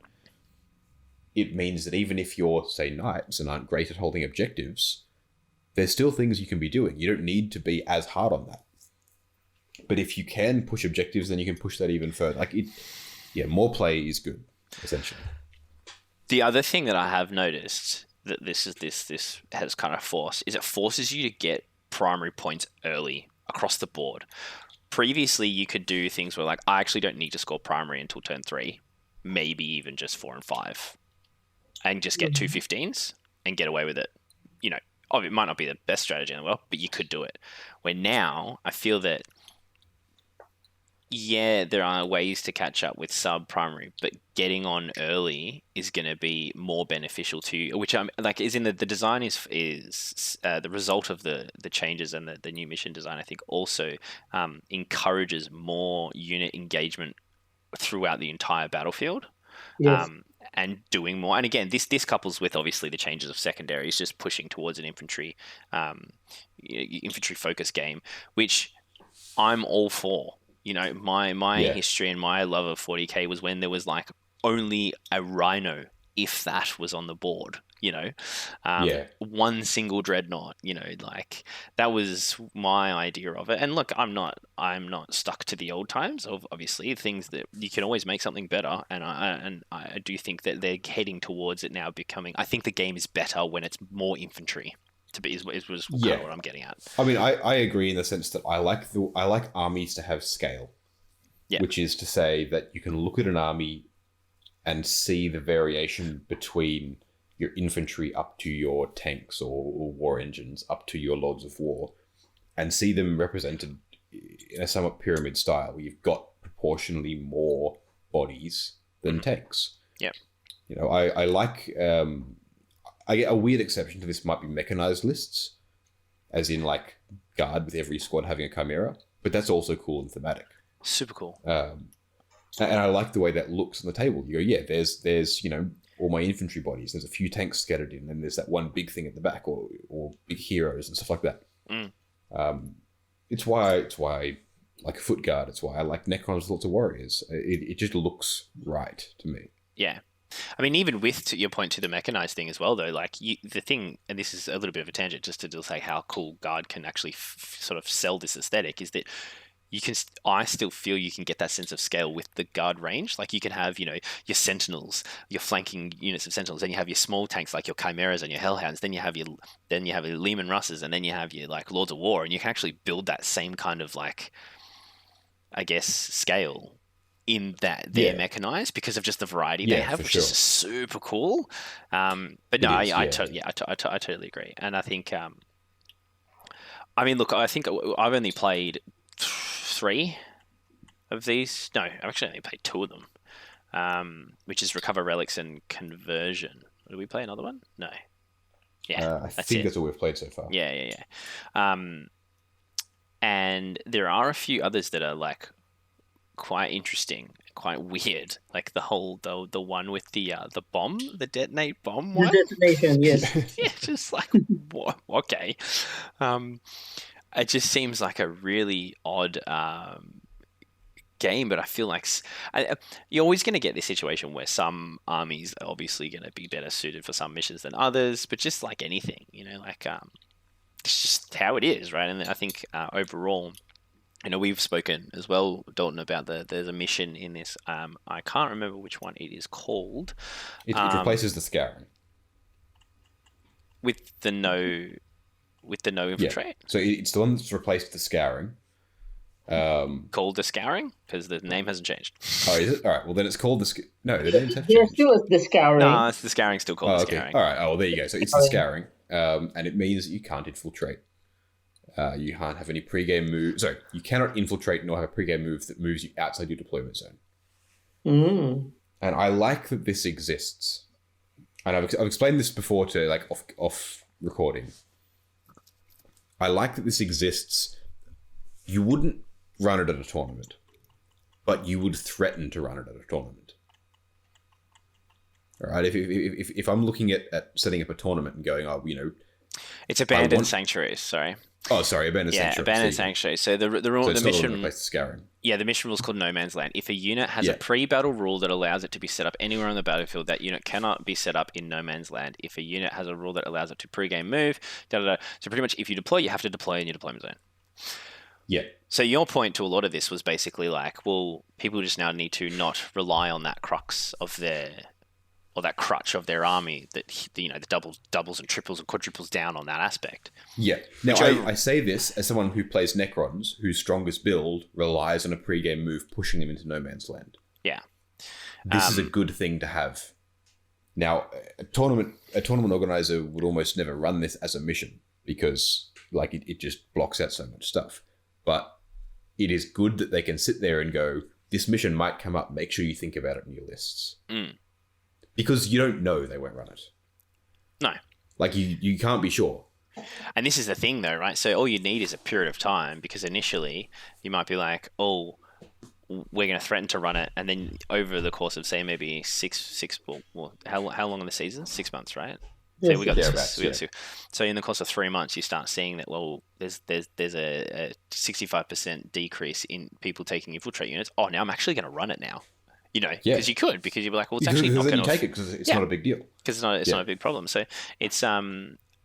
it means that even if you're, say, knights and aren't great at holding objectives, there's still things you can be doing. You don't need to be as hard on that. But if you can push objectives, then you can push that even further. Like, more play is good, essentially. The other thing that I have noticed that this has kind of forced is it forces you to get primary points early across the board. Previously, you could do things where, like, I actually don't need to score primary until turn 3, maybe even just 4 and 5. And just get 2 15s and get away with it. It might not be the best strategy in the world, but you could do it. Where now, I feel that, there are ways to catch up with sub-primary, but getting on early is going to be more beneficial to you, which is in the design is the result of the changes and the new mission design, I think also encourages more unit engagement throughout the entire battlefield. Yes. And doing more. And again, this couples with obviously the changes of secondaries, just pushing towards an infantry focused game, which I'm all for. My history and my love of 40k was when there was like only a rhino, if that, was on the board. One single dreadnought. Like, that was my idea of it. And look, I'm not stuck to the old times of, obviously, things that you can always make something better. And I do think that they're heading towards it now becoming. I think the game is better when it's more infantry. Is kind of what I'm getting at. I mean, I agree in the sense that I like armies to have scale. Yeah. which is to say that you can look at an army and see the variation between your infantry up to your tanks or war engines up to your lords of war, and see them represented in a somewhat pyramid style where you've got proportionally more bodies than tanks. Yep. You know, I like I get a weird exception to this might be mechanized lists, as in like guard with every squad having a chimera, but that's also cool and thematic. Super cool. And I like the way that looks on the table. You go, yeah, there's you know, all my infantry bodies. There's a few tanks scattered in, and there's that one big thing at the back, or big heroes and stuff like that. It's why I like a foot guard. It's why I like Necrons with lots of warriors. It just looks right to me. Yeah. I mean, even with to your point to the mechanized thing as well, though, like the thing, and this is a little bit of a tangent, just to say how cool Guard can actually sort of sell this aesthetic, is that you can. I still feel you can get that sense of scale with the Guard range. Like you can have, you know, your Sentinels, your flanking units of Sentinels, then you have your small tanks like your Chimeras and your Hellhounds, then you have your Leman Russes, and then you have your like Lords of War, and you can actually build that same kind of like, I guess, scale in that they're mechanized because of just the variety they have, which is super cool. But no, I totally agree. And I think, I mean, look, I think I've only played 3 of these. No, I've actually only played 2 of them, which is Recover Relics and Conversion. Did we play another one? No. Yeah, I think that's all we've played so far. Yeah. And there are a few others that are like quite interesting, quite weird, like the one with the bomb, the detonate bomb one. The detonation, yes. Yeah, just like what? Okay. It just seems like a really odd game, but I feel like you're always going to get this situation where some armies are obviously going to be better suited for some missions than others, but just like anything, you know, like it's just how it is, right? And I think overall, you know, we've spoken as well, Dalton, about there's a mission in this. I can't remember which one it is called. It replaces the Scouring with the no infiltrate. Yeah. So it's the one that's replaced the Scouring. Called the Scouring because the name hasn't changed. Oh, is it? All right. Well, then it's called the. No, the names have There's changed. still the Scouring. No, it's the Scouring still called the okay. Scouring. All right. Oh, well, there you go. So it's the Scouring, and it means that you can't infiltrate. You can't have any pre-game moves. Sorry, you cannot infiltrate nor have a pre-game move that moves you outside your deployment zone. Mm. And I like that this exists. And I've explained this before to like off recording. I like that this exists. You wouldn't run it at a tournament, but you would threaten to run it at a tournament. All right. If I'm looking at setting up a tournament and going, oh, you know, it's Abandoned Sanctuaries. Sorry. Oh, sorry, Abandoned Sanctuary. Yeah, Abandoned Sanctuary. So the mission. The Scouring. Yeah, the mission rule is called No Man's Land. If a unit has a pre-battle rule that allows it to be set up anywhere on the battlefield, that unit cannot be set up in No Man's Land. If a unit has a rule that allows it to pre-game move, So pretty much, if you deploy, you have to deploy in your deployment zone. Yeah. So your point to a lot of this was basically like, well, people just now need to not rely on that crux of that crutch of their army that, you know, the doubles and triples and quadruples down on that aspect. Yeah. Now, I say this as someone who plays Necrons, whose strongest build relies on a pre-game move pushing them into No Man's Land. Yeah. This is a good thing to have. Now, a tournament organizer would almost never run this as a mission because, like, it just blocks out so much stuff. But it is good that they can sit there and go, this mission might come up, make sure you think about it in your lists. Mm. Because you don't know they won't run it. No. Like, you can't be sure. And this is the thing, though, right? So all you need is a period of time, because initially you might be like, oh, we're going to threaten to run it. And then over the course of, say, maybe how long are the seasons? 6 months, right? Yes. So we got this. So in the course of 3 months, you start seeing that, well, there's a 65% decrease in people taking infiltrate units. Oh, now I'm actually going to run it now. You know, because you'd be like, well, it's actually not going to take it because it's not a big deal. Because it's not a big problem. So it's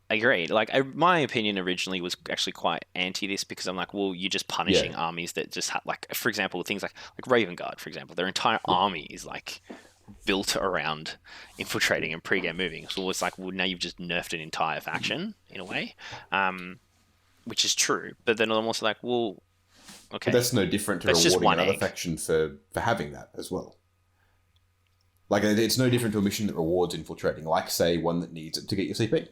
agreed. Like my opinion originally was actually quite anti this because I'm like, well, you're just punishing armies that just have, like, for example, things like Raven Guard, for example, their entire army is like built around infiltrating and pre-game moving. So it's like, well, now you've just nerfed an entire faction in a way, which is true. But then I'm also like, well, Okay. But that's no different to That's just rewarding one another egg. faction for having that as well. Like, it's no different to a mission that rewards infiltrating, like, say, one that needs it to get your CP.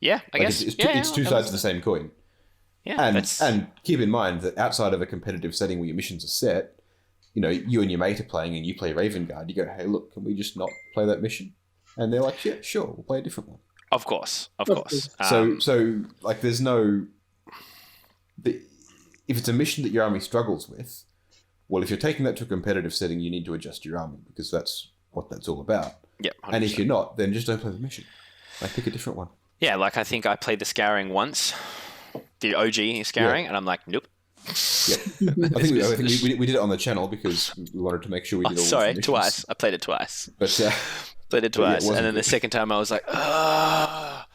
Yeah, I Like, guess. it's two sides of the same coin. Yeah, And keep in mind that outside of a competitive setting where your missions are set, you know, you and your mate are playing and you play Raven Guard, you go, hey, look, can we just not play that mission? And they're like, yeah, sure, we'll play a different one. Of course. So like, there's no... if it's a mission that your army struggles with, well, if you're taking that to a competitive setting, you need to adjust your army, because that's what that's all about. Yeah, 100%. And if you're not, then just don't play the mission. Like, pick a different one. Yeah, like I think I played the Scouring once, the OG Scouring, and I'm like, nope. Yeah, I think we did it on the channel because we wanted to make sure we did all the missions. Twice. I played it twice. But played it twice, yeah, and then the second time I was like, ah.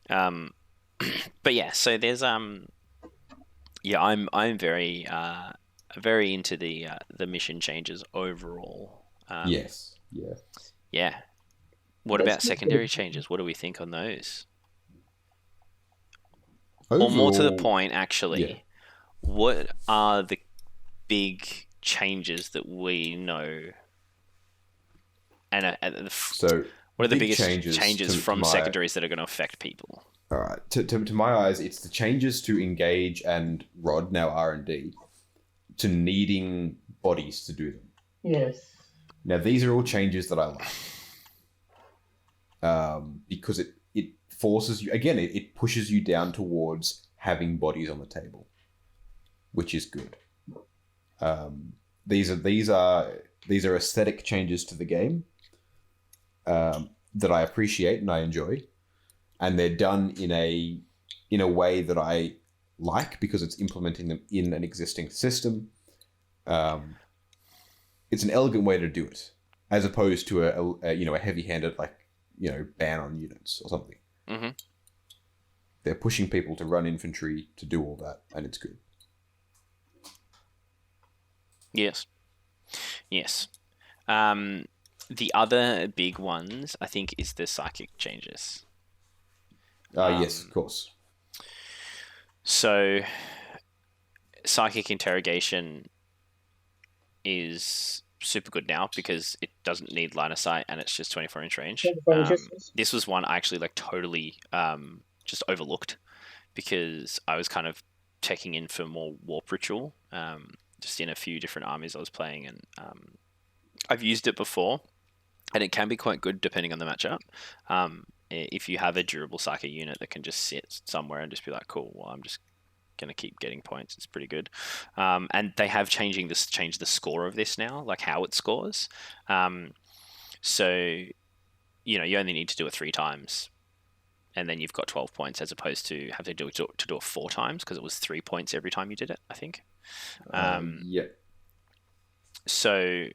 But yeah, so there's yeah, I'm very into the mission changes overall. yes, yeah. Yeah. What about secondary changes? What do we think on those? Overall, or more to the point, actually, yeah. What are the big changes that we know? And So, what are the big biggest changes from secondaries that are going to affect people? All right. To my eyes, it's the changes to Engage and Rod, now R&D, to needing bodies to do them. Yes. Now, these are all changes that I like. Because it forces you, again, it pushes you down towards having bodies on the table, which is good. These are aesthetic changes to the game that I appreciate and I enjoy. And they're done in a way that I like, because it's implementing them in an existing system. It's an elegant way to do it, as opposed to a heavy-handed, like, ban on units or something. Mm-hmm. They're pushing people to run infantry to do all that, and it's good. Yes. The other big ones, I think, is the psychic changes. Yes, of course. So, psychic interrogation is super good now because it doesn't need line of sight and it's just 24-inch range. This was one I actually totally just overlooked because I was kind of checking in for more warp ritual, just in a few different armies I was playing, and I've used it before, and it can be quite good depending on the matchup. If you have a durable psychic unit that can just sit somewhere and just be like, cool, well, I'm just going to keep getting points, it's pretty good. And they have changed the score of this now, like how it scores. So, you only need to do it 3 times, and then you've got 12 points, as opposed to have to do it 4 times, because it was 3 points every time you did it, I think. Yeah. So,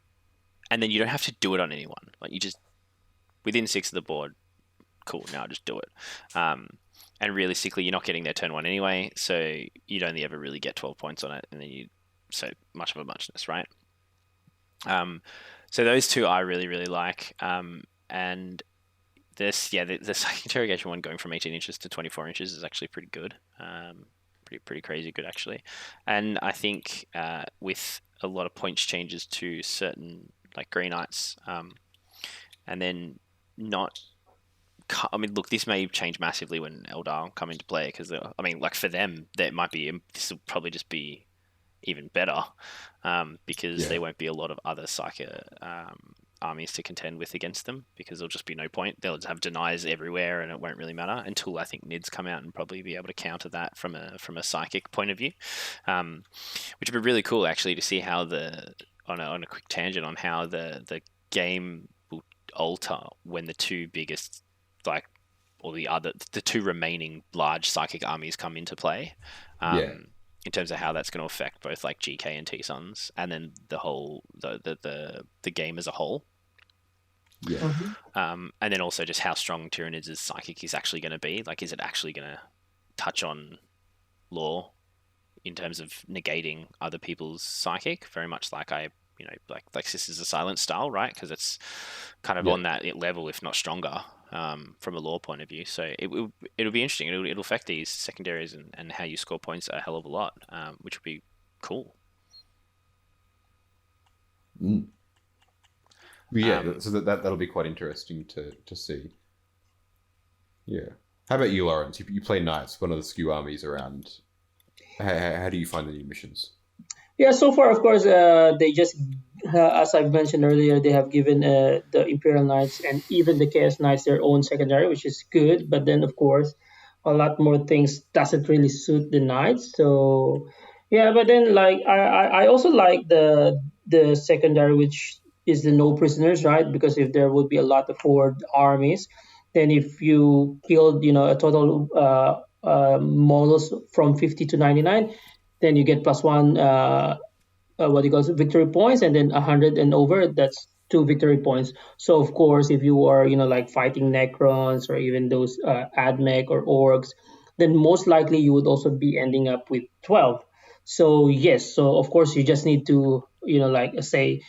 and then you don't have to do it on anyone. Like, you just, within 6 of the board, cool, now just do it. And realistically, you're not getting their turn 1 anyway, so you'd only ever really get 12 points on it, and then so much of a muchness, right? So those two I really, really like. And this, the psychic interrogation one going from 18 inches to 24 inches is actually pretty good. Pretty crazy good, actually. And I think with a lot of points changes to certain, like, Green Knights, and then not... I mean, look, this may change massively when Eldar come into play, because, for them, this will probably just be even better, because there won't be a lot of other psychic armies to contend with against them, because there'll just be no point. They'll just have denies everywhere, and it won't really matter until I think Nids come out and probably be able to counter that from a psychic point of view, which would be really cool, actually, to see how on a quick tangent on how the game will alter when the two biggest, the 2 remaining large psychic armies come into play, in terms of how that's going to affect both, like, GK and T-Suns, and then the whole the game as a whole. Yeah. Mm-hmm. And then also just how strong Tyranids' psychic is actually going to be. Like, is it actually going to touch on law in terms of negating other people's psychic? Very much like like Sisters of Silence style, right? Because it's kind of on that level, if not stronger. from a lore point of view. So it'll be interesting. It'll affect these secondaries and how you score points a hell of a lot, which would be cool. Yeah, so that'll be quite interesting to see. Yeah. How about you, Laurence? You play Knights, one of the skew armies around. How do you find the new missions? Yeah, so far, of course, they just, as I've mentioned earlier, they have given the Imperial Knights and even the Chaos Knights their own secondary, which is good. But then, of course, a lot more things doesn't really suit the Knights. So, yeah, but then like I also like the secondary, which is the no prisoners, right? Because if there would be a lot of horde armies, then if you killed, a total models from 50 to 99, then you get plus one what do you call it, victory points, and then 100 and over, that's two victory points. So of course, if you are like fighting Necrons or even those Admech or Orcs, then most likely you would also be ending up with 12. So yes, so of course you just need to like say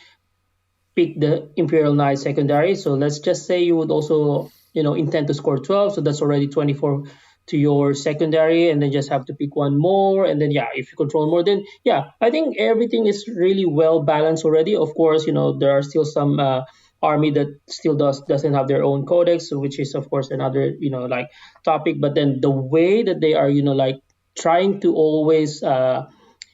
pick the Imperial Knight secondary. So let's just say you would also intend to score 12, so that's already 24 to your secondary, and then just have to pick one more, and then if you control more, then I think everything is really well balanced already. Of course, there are still some army that still doesn't have their own codex, which is of course another like topic. But then the way that they are like trying to always what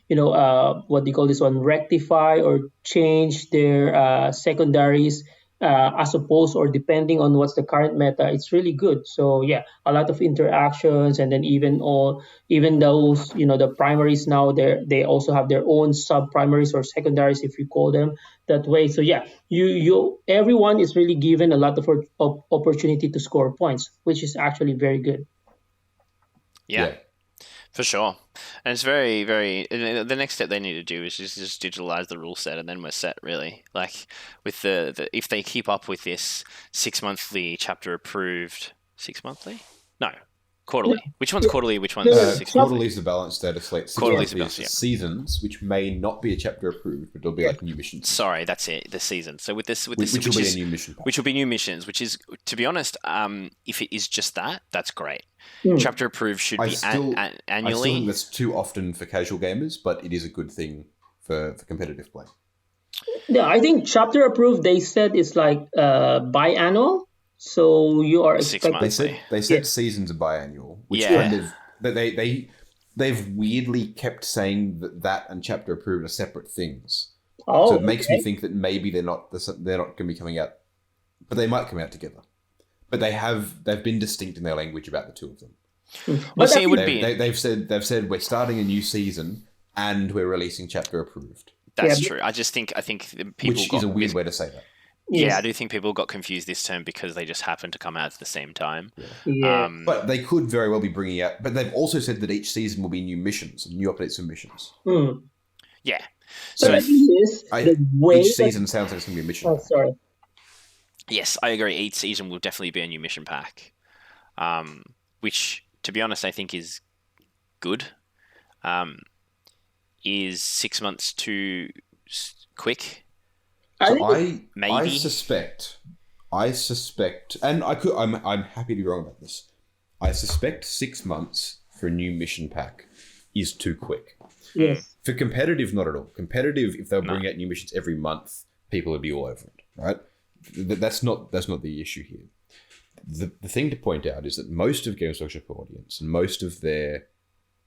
do you call this one, rectify or change their secondaries as opposed or depending on what's the current meta, it's really good. So a lot of interactions, and then even those the primaries now, they also have their own sub primaries or secondaries, if you call them that way. So you everyone is really given a lot of opportunity to score points, which is actually very good. Yeah. For sure. And it's very, very... The next step they need to do is just digitalize the rule set, and then we're set, really. Like, with the if they keep up with this 6-monthly chapter approved... 6-monthly? No. Quarterly. Yeah. Which one's quarterly? Which one's 6 quarterly is the balanced status slate. Quarterly is the balance, seasons, which may not be a chapter approved, but it'll be like new missions. Sorry, that's it. The season. So with this, which will be a new mission pack. Which will be new missions. Which is, to be honest, if it is just that, that's great. Chapter approved should be annually. I still think that's too often for casual gamers, but it is a good thing for competitive play. Yeah, I think chapter approved, they said it's like biannual. So you are expecting... They said seasons are biannual, which kind of they've weirdly kept saying that and chapter approved are separate things. Oh, so it makes me think that maybe they're not going to be coming out, but they might come out together. But they've been distinct in their language about the two of them. Well, see, it would be. They've said we're starting a new season and we're releasing chapter approved. That's true. I think people which is a weird way to say that. Yeah, I do think people got confused this term because they just happened to come out at the same time. Yeah. But they could very well be bringing out... But they've also said that each season will be new missions, new updates of missions. Yeah. So each season sounds like it's going to be a mission. Oh, sorry. Yes, I agree. Each season will definitely be a new mission pack, which, to be honest, I think is good. Is 6 months too quick? I suspect, and I'm happy to be wrong about this. I suspect 6 months for a new mission pack is too quick. Yes. For competitive, not at all. Competitive, if they'll bring out new missions every month, people would be all over it, right? That's not the issue here. The thing to point out is that most of Games Workshop audience and most of their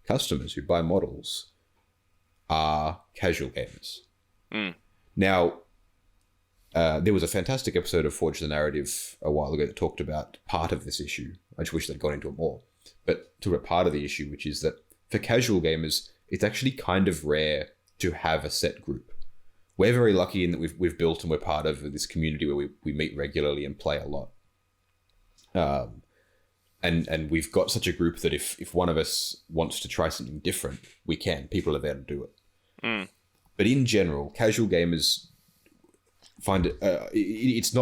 customers who buy models are casual gamers. Now, there was a fantastic episode of Forge the Narrative a while ago that talked about part of this issue. I just wish they'd gone into it more. But to a part of the issue, which is that for casual gamers, it's actually kind of rare to have a set group. We're very lucky in that we've built and we're part of this community where we meet regularly and play a lot. And we've got such a group that if one of us wants to try something different, we can. People are there to do it. But in general, casual gamers find it... it's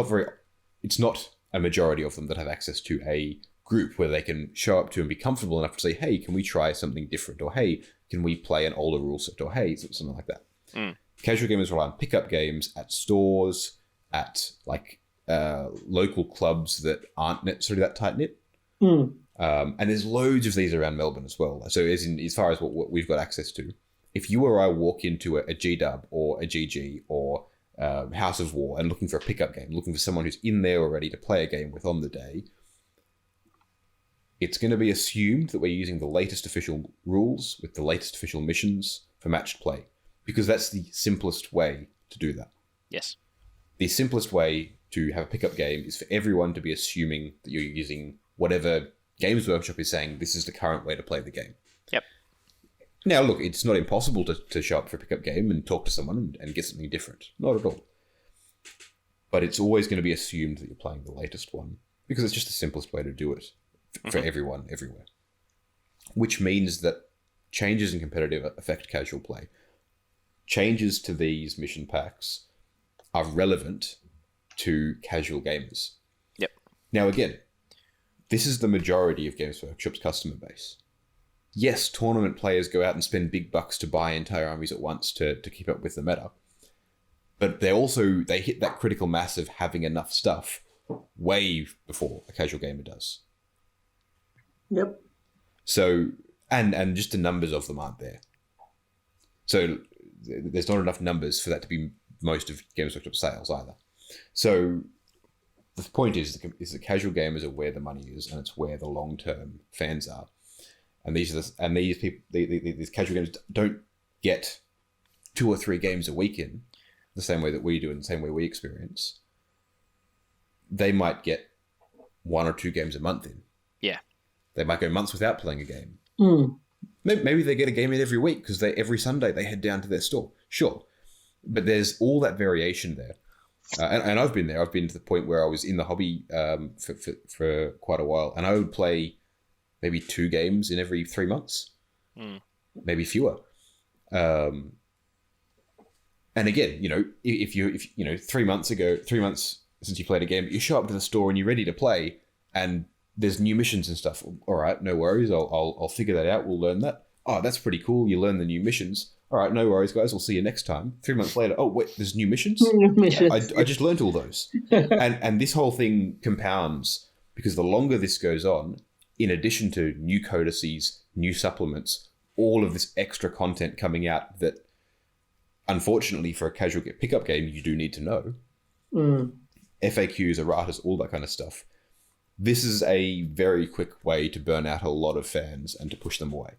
not a majority of them that have access to a group where they can show up to and be comfortable enough to say, hey, can we try something different? Or hey, can we play an older rule set? Or hey, something like that. Casual gamers rely on pickup games at stores, at like local clubs that aren't necessarily that tight knit. And there's loads of these around Melbourne as well. So as far as what we've got access to, if you or I walk into a G-Dub or a GG or House of War and looking for a pickup game, looking for someone who's in there already to play a game with on the day, it's going to be assumed that we're using the latest official rules with the latest official missions for matched play, because that's the simplest way to do that. Yes. The simplest way to have a pickup game is for everyone to be assuming that you're using whatever Games Workshop is saying this is the current way to play the game. Yep. Now, look, it's not impossible to show up for a pickup game and talk to someone and get something different. Not at all. But it's always going to be assumed that you're playing the latest one, because it's just the simplest way to do it for everyone, everywhere. Which means that changes in competitive affect casual play. Changes to these mission packs are relevant to casual gamers. Yep. Now, again, this is the majority of Games Workshop's customer base. Yes, tournament players go out and spend big bucks to buy entire armies at once to keep up with the meta. But they hit that critical mass of having enough stuff way before a casual gamer does. Yep. So, and just the numbers of them aren't there. So there's not enough numbers for that to be most of Games Workshop sales either. So the point is that casual gamers are where the money is, and it's where the long-term fans are. And these people, these casual gamers don't get 2 or 3 games a week in the same way that we do, in the same way we experience. They might get 1 or 2 games a month in. Yeah. They might go months without playing a game. Mm. Maybe they get a game in every week because every Sunday they head down to their store. Sure. But there's all that variation there. And I've been there. I've been to the point where I was in the hobby for quite a while, and I would play maybe 2 games in every 3 months, maybe fewer. And again, if 3 months since you played a game, you show up to the store and you're ready to play, and there's new missions and stuff. All right, no worries. I'll figure that out. We'll learn that. Oh, that's pretty cool. You learn the new missions. All right, no worries, guys. We'll see you next time. 3 months later, oh, wait, there's new missions? New missions. I just learned all those. and this whole thing compounds because the longer this goes on, in addition to new codices, new supplements, all of this extra content coming out that, unfortunately, for a casual pickup game, you do need to know. FAQs, erratas, all that kind of stuff. This is a very quick way to burn out a lot of fans and to push them away.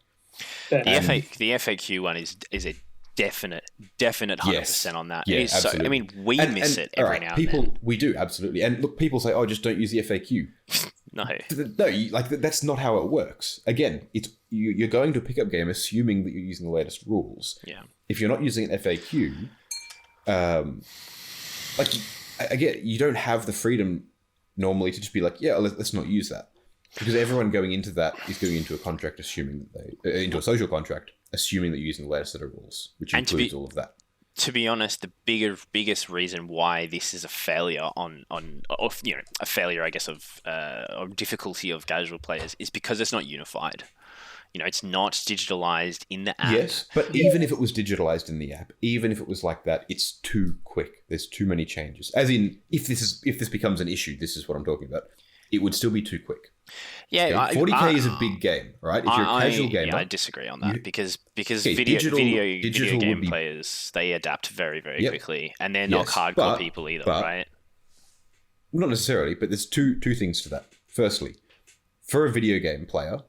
The FAQ one is a definite 100% on that. Yeah, it is absolutely. so. I mean, we miss it every now and then. We do, absolutely. And look, people say, "Oh, just don't use the FAQ." No, that's not how it works. Again, you're going to a pickup game assuming that you're using the latest rules. Yeah. If you're not using an FAQ, again, you don't have the freedom normally to just be like, yeah, let's not use that. Because everyone going into that is going into a contract assuming that into a social contract, assuming that you're using the latest set of rules, which includes all of that. To be honest, the biggest reason why this is a failure a failure, I guess, of difficulty of casual players is because it's not unified. It's not digitalized in the app. Yes, but even if it was digitalized in the app, even if it was like that, it's too quick. There's too many changes. As in, if this becomes an issue, this is what I'm talking about. It would still be too quick. Yeah, okay? 40K is a big game, right? If you're a casual gamer, I disagree on that because okay, video game players, they adapt very, very quickly, and they're not hardcore people either, right? Not necessarily, but there's two things to that. Firstly, for a video game player,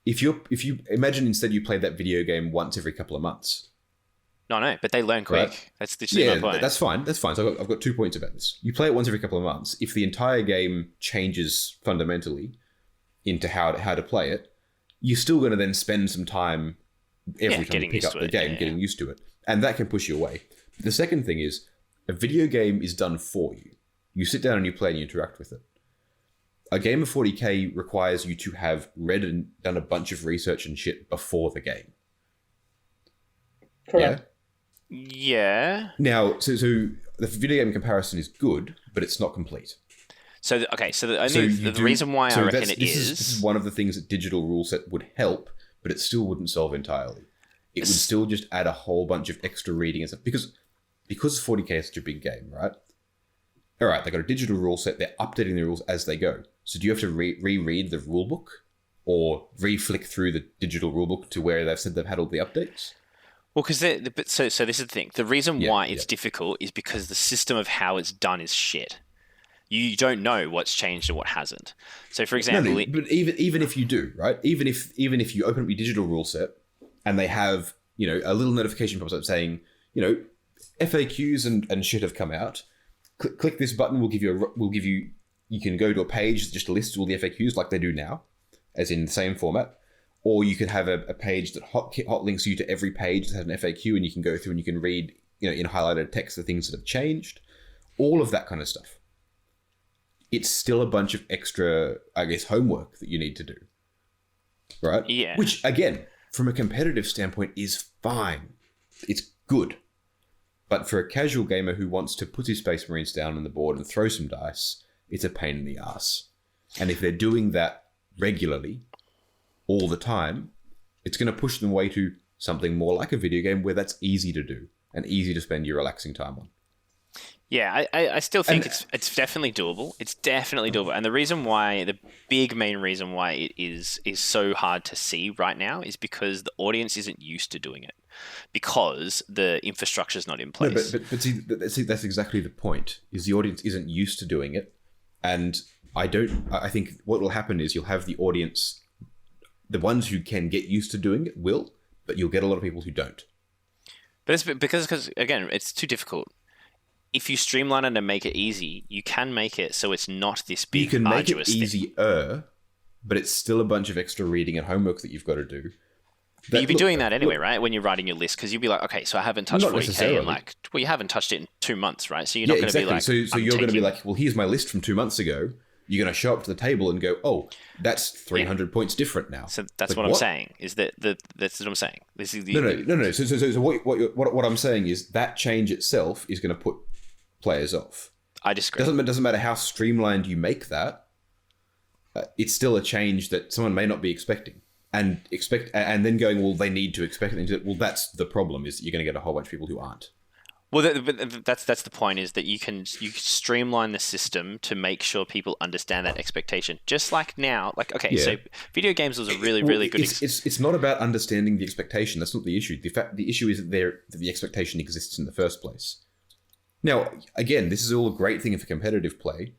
if you imagine instead you played that video game once every couple of months. No, but they learn quick. Right? That's my point. That's fine. So I've got 2 points about this. You play it once every couple of months. If the entire game changes fundamentally into how to play it, you're still going to then spend some time every time you pick up the game getting used to it. And that can push you away. The second thing is, a video game is done for you. You sit down and you play and you interact with it. A game of 40K requires you to have read and done a bunch of research and shit before the game. Correct. Yeah? Yeah. Now, so the video game comparison is good, but it's not complete. The reason why I reckon this is one of the things that digital rule set would help, but it still wouldn't solve entirely. It would still just add a whole bunch of extra reading and stuff because 40K is such a big game, right? all right, they've got a digital rule set, they're updating the rules as they go. So do you have to reread the rule book or re-flick through the digital rule book to where they've said they've had all the updates? Well, because so this is the thing. The reason why it's difficult is because the system of how it's done is shit. You don't know what's changed and what hasn't. So, for example, but even if you do, right? Even if you open up your digital rule set and they have, a little notification pops up saying, FAQs and shit have come out. Click this button. We'll give you. You can go to a page that just lists all the FAQs like they do now, as in the same format. Or you could have a page that hot links you to every page that has an FAQ, and you can go through and you can read, in highlighted text, the things that have changed, all of that kind of stuff. It's still a bunch of extra, I guess, homework that you need to do, right? Yeah. Which, again, from a competitive standpoint, is fine. It's good. But for a casual gamer who wants to put his Space Marines down on the board and throw some dice, it's a pain in the ass. And if they're doing that regularly, all the time, it's going to push them away to something more like a video game where that's easy to do and easy to spend your relaxing time on. Yeah, I still think it's definitely doable. It's definitely doable. And the main reason why it is so hard to see right now is because the audience isn't used to doing it, because the infrastructure is not in place. No, but see, that's exactly the point, is the audience isn't used to doing it. And I think what will happen is you'll have the audience, the ones who can get used to doing it will, but you'll get a lot of people who don't. But it's because again, it's too difficult. If you streamline it and make it easy, you can make it so it's not this big, arduous thing. You can make it easier, but it's still a bunch of extra reading and homework that you've got to do. But you'd be doing that anyway, right? When you're writing your list, because you'll be like, okay, so I haven't touched 40k in you haven't touched it in 2 months, right? So you're not going to be like, so you're going to be like, well, here's my list from 2 months ago. You're going to show up to the table and go, oh, that's 300 points different now. So that's what I'm saying. Is that's what I'm saying. This is no. So what I'm saying is that change itself is going to put players off. I disagree. Doesn't matter how streamlined you make that. It's still a change that someone may not be expecting, and then going, well, they need to expect it. Well, that's the problem, is that you're going to get a whole bunch of people who aren't. Well, that's the point, is that you can streamline the system to make sure people understand that expectation. Just like now, so video games was a really good. It's not about understanding the expectation. That's not the issue. The issue is that the expectation exists in the first place. Now, again, this is all a great thing for competitive play,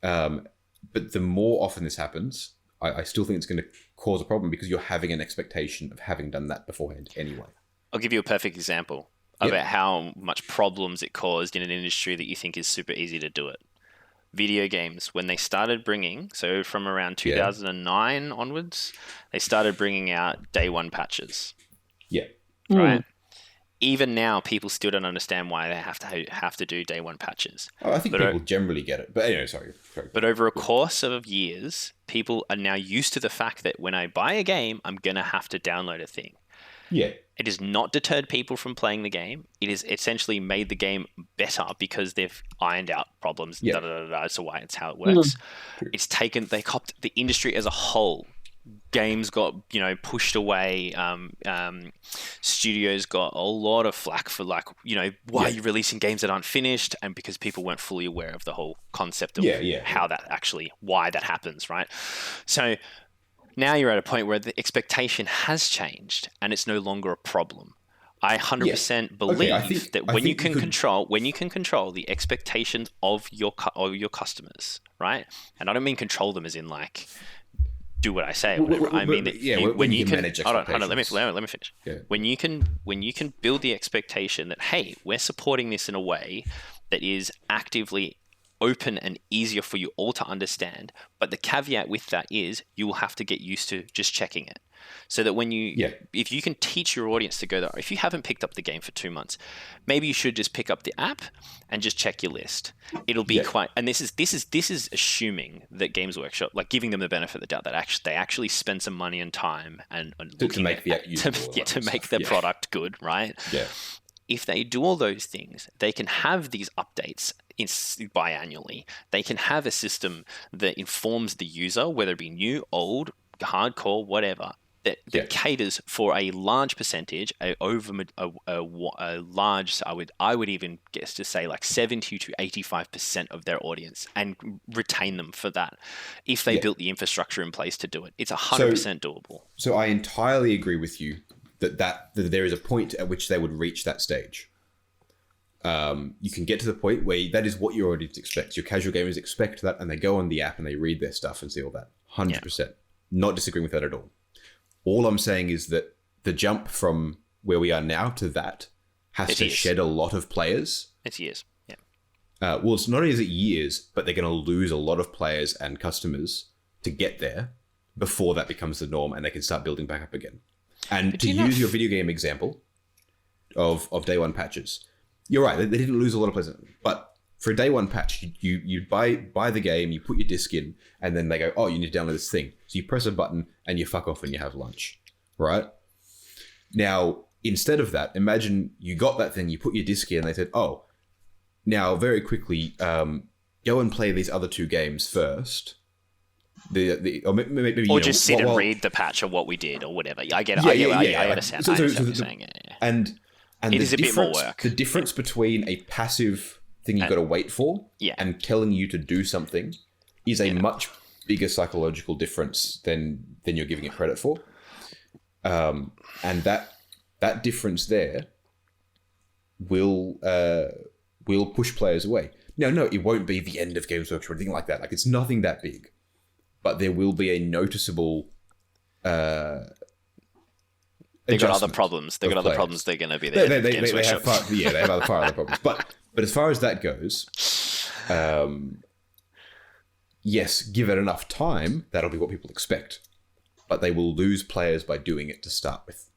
but the more often this happens, I still think it's going to cause a problem, because you're having an expectation of having done that beforehand anyway. I'll give you a perfect example about how much problems it caused in an industry that you think is super easy to do it. Video games, when they started bringing, so from around 2009 onwards, they started bringing out day one patches. Yeah. Right? Even now, people still don't understand why they have to do day one patches. Oh, I think people generally get it. But anyway, sorry. But over a course of years, people are now used to the fact that when I buy a game, I'm going to have to download a thing. Yeah. It has not deterred people from playing the game. It has essentially made the game better because they've ironed out problems. So why it's how it works. It's they copped the industry as a whole. Games got pushed away. Studios got a lot of flack for why are you releasing games that aren't finished, and because people weren't fully aware of the whole concept of why that happens, right? So now you're at a point where the expectation has changed and it's no longer a problem. I 100% believe that when you can control the expectations of your customers, right? And I don't mean control them as in like do what I say or whatever. I mean that when you can manage expectations. Hold on, let me finish. Yeah. When you can build the expectation that, hey, we're supporting this in a way that is actively open and easier for you all to understand, but the caveat with that is you will have to get used to just checking it. So that when if you can teach your audience to go there, if you haven't picked up the game for 2 months, maybe you should just pick up the app and just check your list. It'll be quite, and this is assuming that Games Workshop, like giving them the benefit of the doubt that they actually spend some money and time and to make the app usable, to make their product good, right? Yeah. If they do all those things, they can have these updates biannually. They can have a system that informs the user, whether it be new, old, hardcore, whatever, that caters for a large percentage, a large. I would even guess to say like 70 to 85% of their audience, and retain them for that. If they built the infrastructure in place to do it, it's 100% doable. So I entirely agree with you that there is a point at which they would reach that stage. You can get to the point where that is what your audience expects. Your casual gamers expect that, and they go on the app and they read their stuff and see all that. 100%. Not disagreeing with that at all. All I'm saying is that the jump from where we are now to that has to shed a lot of players. It's years. Yeah. Well, it's not only is it years, but they're going to lose a lot of players and customers to get there before that becomes the norm and they can start building back up again. And to use your video game example of day one patches, you're right. They didn't lose a lot of players, but for a day one patch, you buy the game, you put your disc in, and then they go, oh, you need to download this thing. So you press a button and you fuck off and you have lunch, right? Now, instead of that, imagine you got that thing, you put your disc in, and they said, oh, now very quickly, go and play these other two games first. Or maybe, or just sit and read the patch of what we did or whatever. I get it. I understand. I understand what you're saying. Yeah. And it is a bit more work. The difference between a passive thing you've got to wait for and telling you to do something is a much bigger psychological difference than you're giving it credit for. And that difference there will push players away. Now, no, it won't be the end of Games Workshop or anything like that. Like, it's nothing that big. But there will be a noticeable they've got other problems. They've got other problems they're going to be there. They have far other problems. But as far as that goes, yes, give it enough time, that'll be what people expect. But they will lose players by doing it to start with.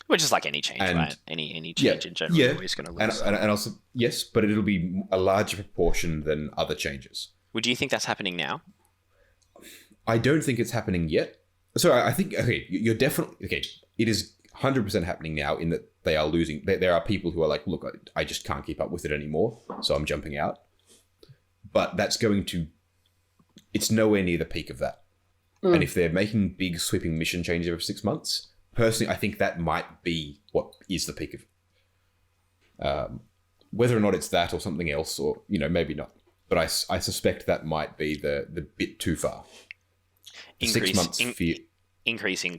Which is like any change, right? Any change in general, you're always going to lose. And also, yes, but it'll be a larger proportion than other changes. Would you think that's happening now? I don't think it's happening yet. So I think, you're definitely... Okay, it is 100% happening now in that they are losing... There are people who are like, look, I just can't keep up with it anymore, so I'm jumping out. But that's going to... It's nowhere near the peak of that. And if they're making big sweeping mission changes every 6 months, personally, I think that might be what is the peak of it. Whether or not it's that or something else, or, maybe not. But I suspect that might be the bit too far. 6 months increasing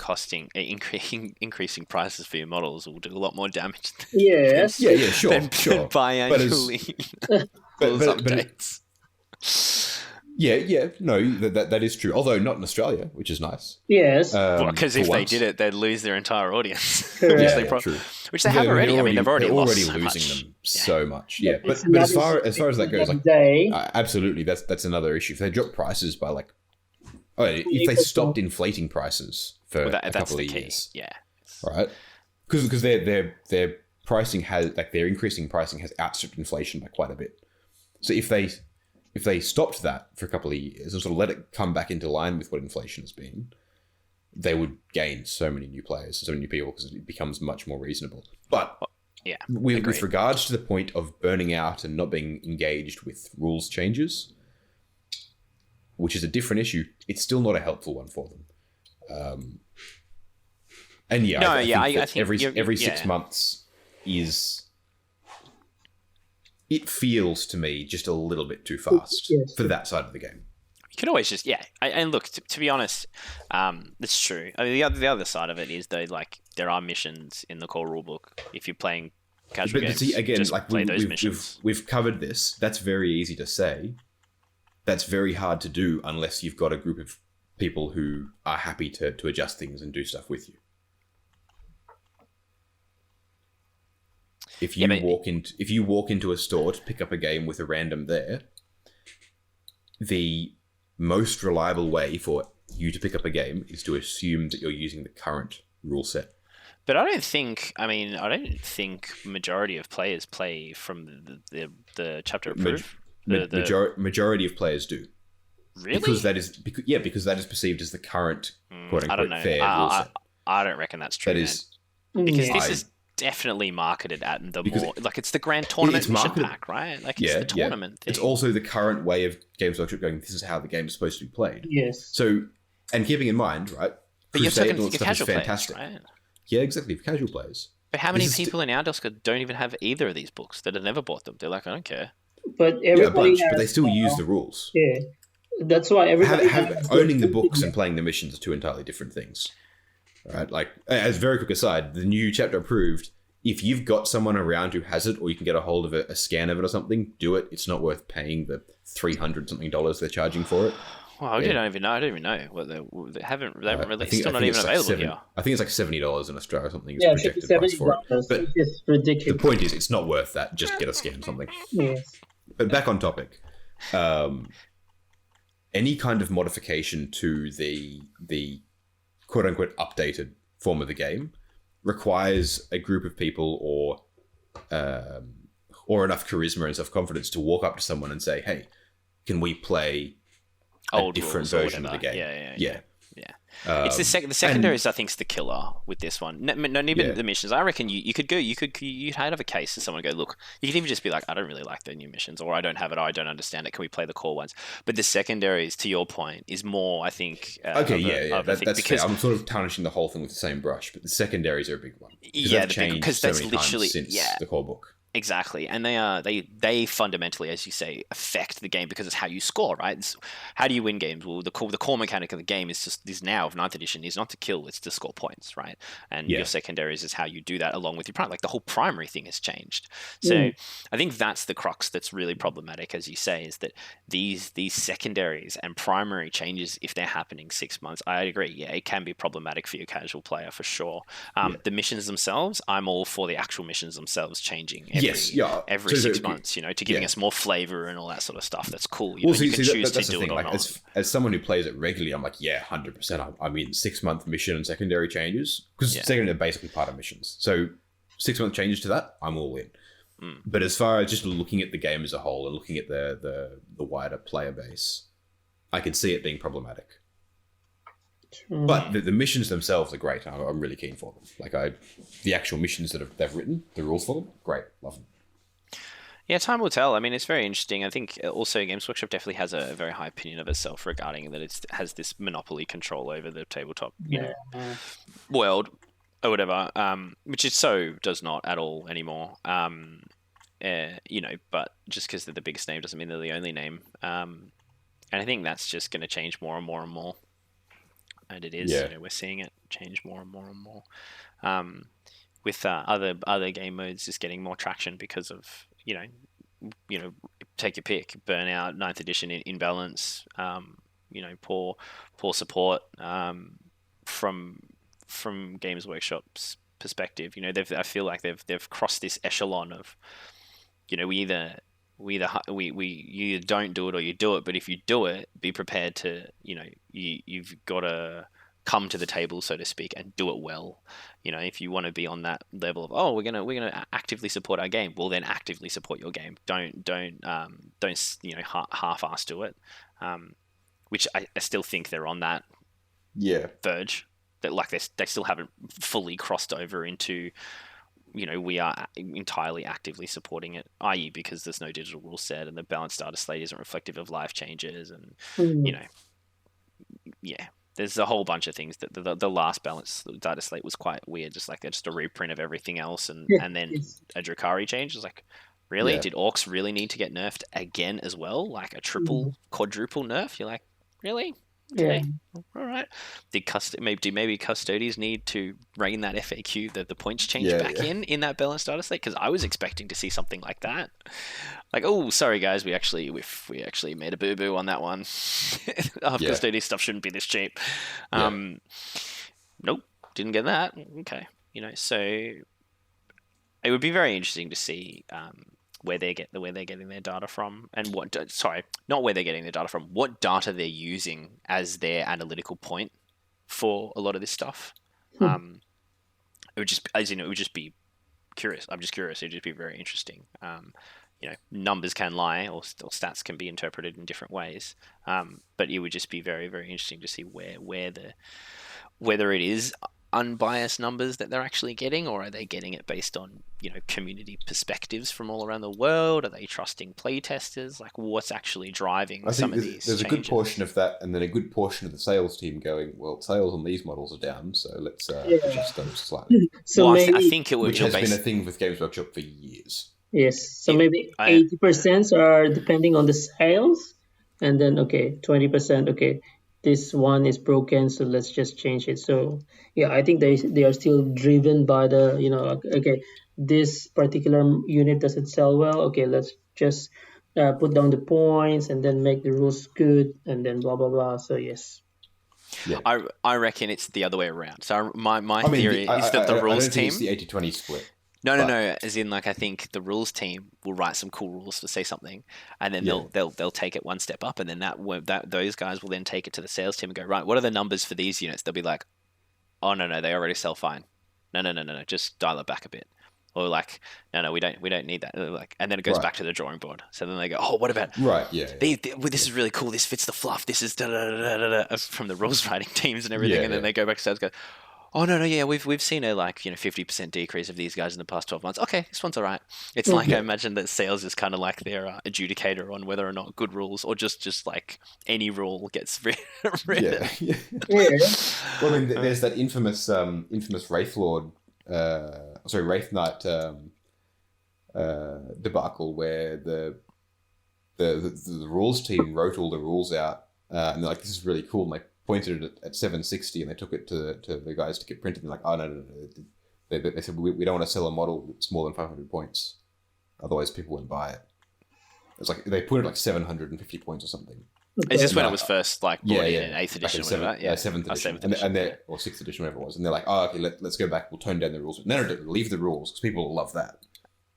increasing prices for your models will do a lot more damage sure than biannually updates. That is true, although not in Australia, which is nice. Yes, because if they did it, they'd lose their entire audience. True. Which they have already. They've already lost losing much. them so much. Yeah, but as far as that goes, absolutely, that's another issue. If they drop prices by if they stopped inflating prices for a couple of years, right? Because their pricing their increasing pricing has outstripped inflation by quite a bit. So if they stopped that for a couple of years and sort of let it come back into line with what inflation has been, they would gain so many new players, so many new people, because it becomes much more reasonable. But with regards to the point of burning out and not being engaged with rules changes, which is a different issue, it's still not a helpful one for them. I think every 6 months is... It feels to me just a little bit too fast for that side of the game. You can always just and look, to be honest, it's true. I mean, the other side of it is though, like, there are missions in the core rulebook. If you're playing casual games, see, again, just play those missions. We've covered this. That's very easy to say. That's very hard to do unless you've got a group of people who are happy to adjust things and do stuff with you. If you walk into a store to pick up a game with a random there, the most reliable way for you to pick up a game is to assume that you're using the current rule set. But I don't think majority of players play from the chapter approved. Majority of players do. Really? Because that is perceived as the current quote unquote fair rule set. I don't reckon that's true. Because this is definitely marketed at it's the grand tournament mission pack, right? Like, it's the tournament thing. It's also the current way of Games Workshop going, this is how the game is supposed to be played. Yes. So, and keeping in mind, right, But you're Crusade talking and all that stuff is casual players, fantastic. right? Yeah, exactly. For casual players. But how many This is people in our Discord don't even have either of these books that have never bought them? They're like, I don't care. But Yeah, a everybody bunch, has, but they still use the rules. yeah. That's why everybody has Owning the books and playing the missions are two entirely different things. Right? Like, as a very quick aside, the new chapter approved. If you've got someone around who has it, or you can get a hold of a scan of it or something, do it. It's not worth paying the $300 something they're charging for it. Well, I don't even know what they haven't really. Still not even it's available like here. I think it's like $70 in Australia or something. Yeah, Projected price for it. But it's ridiculous. the point is, it's not worth that. Just get a scan of something. Yes. But back on topic. Any kind of modification to the quote unquote updated form of the game requires a group of people or enough charisma and self-confidence to walk up to someone and say, "Hey, can we play a different version of the game?" Yeah. It's the secondaries. I think is the killer with this one. Not even the missions. I reckon you'd have a case to someone go, look. You could even just be like, I don't really like the new missions, or I don't have it, or I don't understand it. Can we play the core ones? But the secondaries, to your point, is more. I think. That's fair. I'm sort of tarnishing the whole thing with the same brush, but the secondaries are a big one. Because that's literally since the core book. Exactly, and they fundamentally, as you say, affect the game because it's how you score, right? How do you win games? Well, the core mechanic of the game is now of 9th edition is not to kill, it's to score points, right? And your secondaries is how you do that along with your primary. Like the whole primary thing has changed. So I think that's the crux that's really problematic, as you say, is that these secondaries and primary changes, if they're happening 6 months, I agree. Yeah, it can be problematic for your casual player for sure. The missions themselves, I'm all for the actual missions themselves changing. Every 6 months, to giving us more flavor and all that sort of stuff. That's cool. You can choose to do it or not. As someone who plays it regularly, I'm like, 100%. I'm in 6 month mission and secondary changes because secondary are basically part of missions. So 6 month changes to that, I'm all in. But as far as just looking at the game as a whole and looking at the wider player base, I can see it being problematic. But the missions themselves are great. I'm really keen for them. The actual missions that they've written, the rules for them, great, love them. Yeah, time will tell. I mean, it's very interesting. I think also Games Workshop definitely has a very high opinion of itself regarding that it has this monopoly control over the tabletop, world or whatever, which it does not at all anymore. But just because they're the biggest name doesn't mean they're the only name. And I think that's just going to change more and more and more. And it is, we're seeing it change more and more and more. With other game modes just getting more traction because of, take your pick, Burnout, 9th edition, Imbalance, poor support from Games Workshop's perspective. I feel like they've crossed this echelon of, we either don't do it or you do it, but if you do it, be prepared to, you've got to come to the table, so to speak, and do it well. If you want to be on that level of, we're gonna actively support our game, well then actively support your game. Don't half-ass do it. Which I still think they're on that verge. That they still haven't fully crossed over into, we are entirely actively supporting it, i.e. because there's no digital rule set and the balanced data slate isn't reflective of life changes and, there's a whole bunch of things that the last balanced data slate was quite weird, just a reprint of everything else and then a Drukhari change. It's like, really? Did orcs really need to get nerfed again as well? Like a triple, quadruple nerf? You're like, really? Okay. All right. Did maybe custodians need to rein that FAQ, the points change back in that balanced data slate? Because I was expecting to see something like that. Like, oh, sorry guys, we actually made a boo boo on that one. Our custodian stuff shouldn't be this cheap. Nope, didn't get that. Okay, so it would be very interesting to see where they're getting their data from, and not where they're getting their data from, what data they're using as their analytical point for a lot of this stuff. It would just be curious. I'm just curious. It'd just be very interesting. Numbers can lie, or stats can be interpreted in different ways. But it would just be very, very interesting to see whether it is unbiased numbers that they're actually getting, or are they getting it based on, community perspectives from all around the world? Are they trusting play testers? Like, what's actually driving some of these there's changes? a good portion of that, and then a good portion of the sales team going, well, sales on these models are down, so let's adjust those slightly. So well, maybe, I think it would, which has been a thing with Games Workshop for years. yes. So maybe 80% are depending on the sales, and then 20%. Okay, this one is broken, so let's just change it. So yeah, I think they are still driven by the this particular unit doesn't sell well. Okay, let's just put down the points and then make the rules good, and then blah blah blah. So yes. Yeah. I reckon it's the other way around. So my theory is that the rules team... It's the 80-20 split. No. As in, like, I think the rules team will write some cool rules to say something, and then they'll take it one step up, and then those guys will then take it to the sales team and go, right, what are the numbers for these units? They'll be like, oh no, they already sell fine. No, just dial it back a bit. Or like, no, we don't need that. Like, and then it goes back to the drawing board. So then they go, oh, what about this is really cool. This fits the fluff. This is from the rules writing teams and everything. And then they go back to sales, go, oh no, yeah, we've seen a 50% decrease of these guys in the past 12 months. Okay, this one's all right. It's like I imagine that sales is kind of like their adjudicator on whether or not good rules or just like any rule gets rid. Yeah. Well, I mean, there's that infamous Wraith Lord. Wraith Knight debacle where the rules team wrote all the rules out and they're like, this is really cool, and they pointed it at 760 and they took it to the guys to get printed, and they're like, oh no. They said we don't want to sell a model that's more than 500 points, otherwise people won't buy it. It's like they put it like 750 points or something. Is this when it was first brought in 8th edition or whatever? Yeah, 7th edition. Or 6th edition, whatever it was. And they're like, oh, okay, let's go back. We'll tone down the rules. No, leave the rules, because people will love that.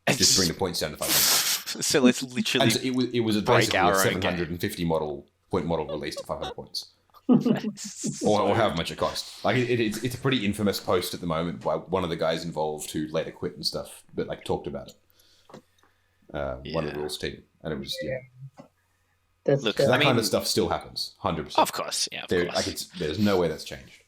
Just bring the points down to 500. So let's literally it was basically a 750 point model released at 500 points. or however much it cost. Like it's a pretty infamous post at the moment by one of the guys involved who later quit and stuff, but like talked about it. One of the rules team. And it was, that kind of stuff still happens, 100%. Of course, yeah. There's no way that's changed.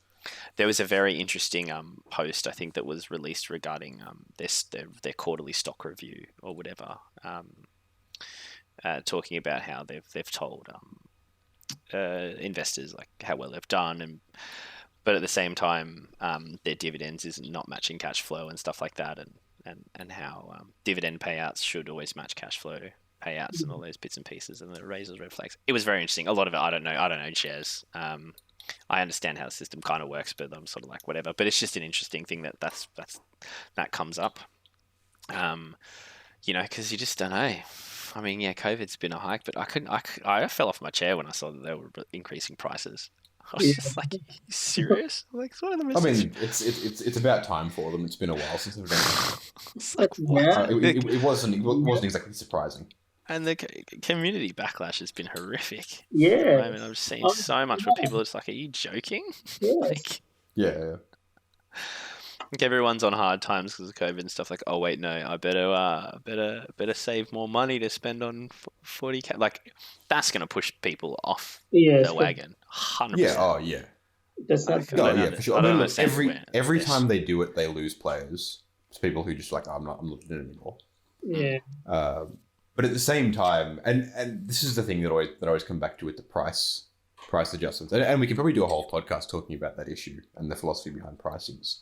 There was a very interesting post, I think, that was released regarding their quarterly stock review or whatever, talking about how they've told investors like how well they've done, but at the same time, their dividends is not matching cash flow and stuff like that, and how dividend payouts should always match cash flow payouts and all those bits and pieces, and the raises red flags. It was very interesting. A lot of it I don't know shares. I understand how the system kind of works, but I'm sort of like whatever. But it's just an interesting thing that comes up. Because you just don't know. I mean, yeah, COVID's been a hike, but I fell off my chair when I saw that they were increasing prices. I was just like, are you serious? Like, what are the risks? I mean, it's about time for them. It's been a while since they've done that. It's like, what? It wasn't exactly surprising. And the community backlash has been horrific. Yeah. I mean, I've seen so much where people are just like, are you joking? Yes. Yeah. Like everyone's on hard times because of COVID and stuff. Like, oh wait, no, I better save more money to spend on 40K. Like, that's gonna push people off the wagon, 100%. Yeah. Oh yeah. That's not. For sure. I mean, look, every time they do it, they lose players. It's people who just like, I'm not doing it anymore. Yeah. But at the same time, and this is the thing that I always come back to with the price adjustments, and we can probably do a whole podcast talking about that issue and the philosophy behind pricings.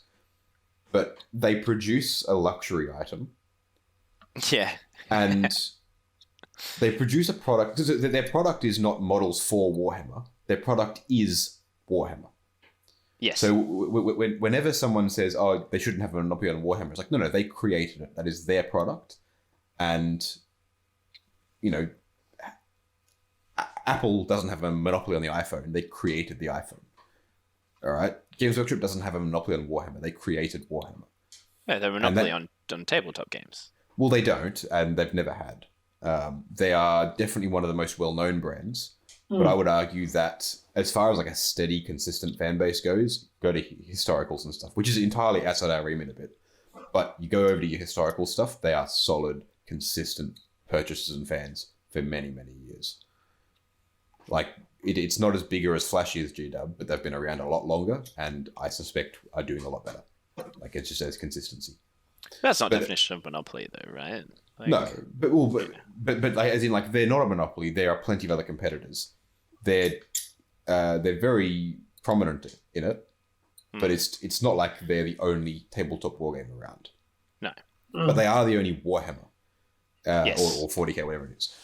But they produce a luxury item. Yeah. And they produce a product. Their product is not models for Warhammer. Their product is Warhammer. Yes. So whenever someone says, oh, they shouldn't have a monopoly on Warhammer, it's like, no, they created it. That is their product. And, Apple doesn't have a monopoly on the iPhone. They created the iPhone. All right? Games Workshop doesn't have a monopoly on Warhammer. They created Warhammer. Yeah, they're a monopoly on tabletop games. Well, they don't, and they've never had. They are definitely one of the most well-known brands, but I would argue that as far as like a steady, consistent fan base goes, go to historicals and stuff, which is entirely outside our remit a bit. But you go over to your historical stuff, they are solid, consistent purchasers and fans for many, many years. Like it's not as big or as flashy as GW, but they've been around a lot longer, and I suspect are doing a lot better. Like it just has consistency. That's not definition of monopoly, though, right? Like, no, but like, as in, like, they're not a monopoly. There are plenty of other competitors. They're very prominent in it, but it's not like they're the only tabletop wargame around. No, but they are the only Warhammer, yes. or 40k, whatever it is.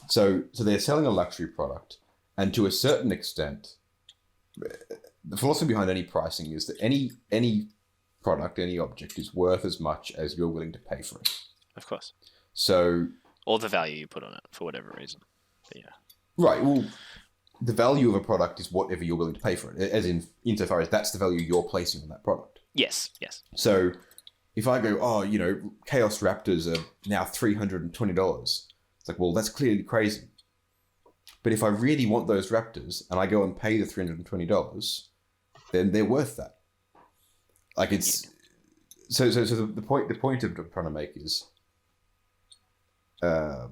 So they're selling a luxury product, and to a certain extent, the philosophy behind any pricing is that any product, any object is worth as much as you're willing to pay for it. Of course. So, or the value you put on it for whatever reason. But yeah. Right. Well, the value of a product is whatever you're willing to pay for it, as in insofar as that's the value you're placing on that product. Yes. So, if I go, Chaos Raptors are now $320, it's like, well, that's clearly crazy. But if I really want those Raptors and I go and pay the $320, then they're worth that. Like it's so the point I'm trying to make is, and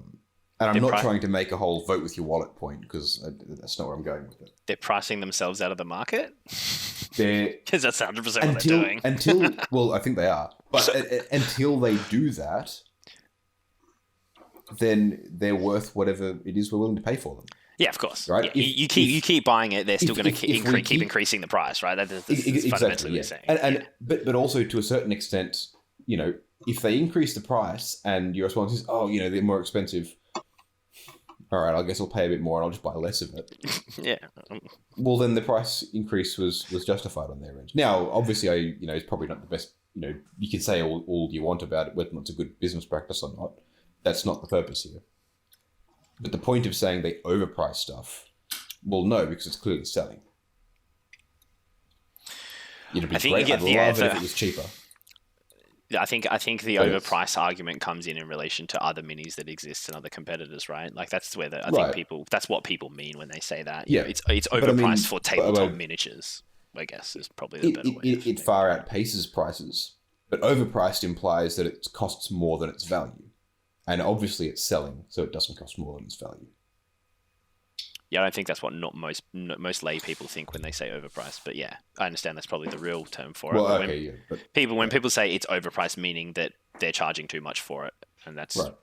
I'm not trying to make a whole vote with your wallet point, because that's not where I'm going with it. They're pricing themselves out of the market? Because that's 100% what they're doing. Well, I think they are. But until they do that, then they're worth whatever it is we're willing to pay for them. Yeah, of course. Right? Yeah, you keep buying it, they're still going to keep increasing the price, right? That's exactly, fundamentally what you're saying. But also to a certain extent, if they increase the price and your response is, they're more expensive, all right, I guess I'll pay a bit more and I'll just buy less of it. Yeah. Well, then the price increase was justified on their end. Now, obviously, it's probably not the best. You can say all you want about it, whether it's a good business practice or not. That's not the purpose here. But the point of saying they overprice stuff, well, no, because it's clearly selling. It'd be great. I'd love it if it was cheaper. I think the overprice argument comes in relation to other minis that exist and other competitors, right? Like that's where that's what people mean when they say that. Yeah, it's overpriced for tabletop miniatures, I guess, is probably the better way. It far outpaces prices, but overpriced implies that it costs more than its value. And obviously it's selling, so it doesn't cost more than its value. Yeah, I don't think that's what most lay people think when they say overpriced. But yeah, I understand that's probably the real term for it. When people say it's overpriced, meaning that they're charging too much for it, and that's right.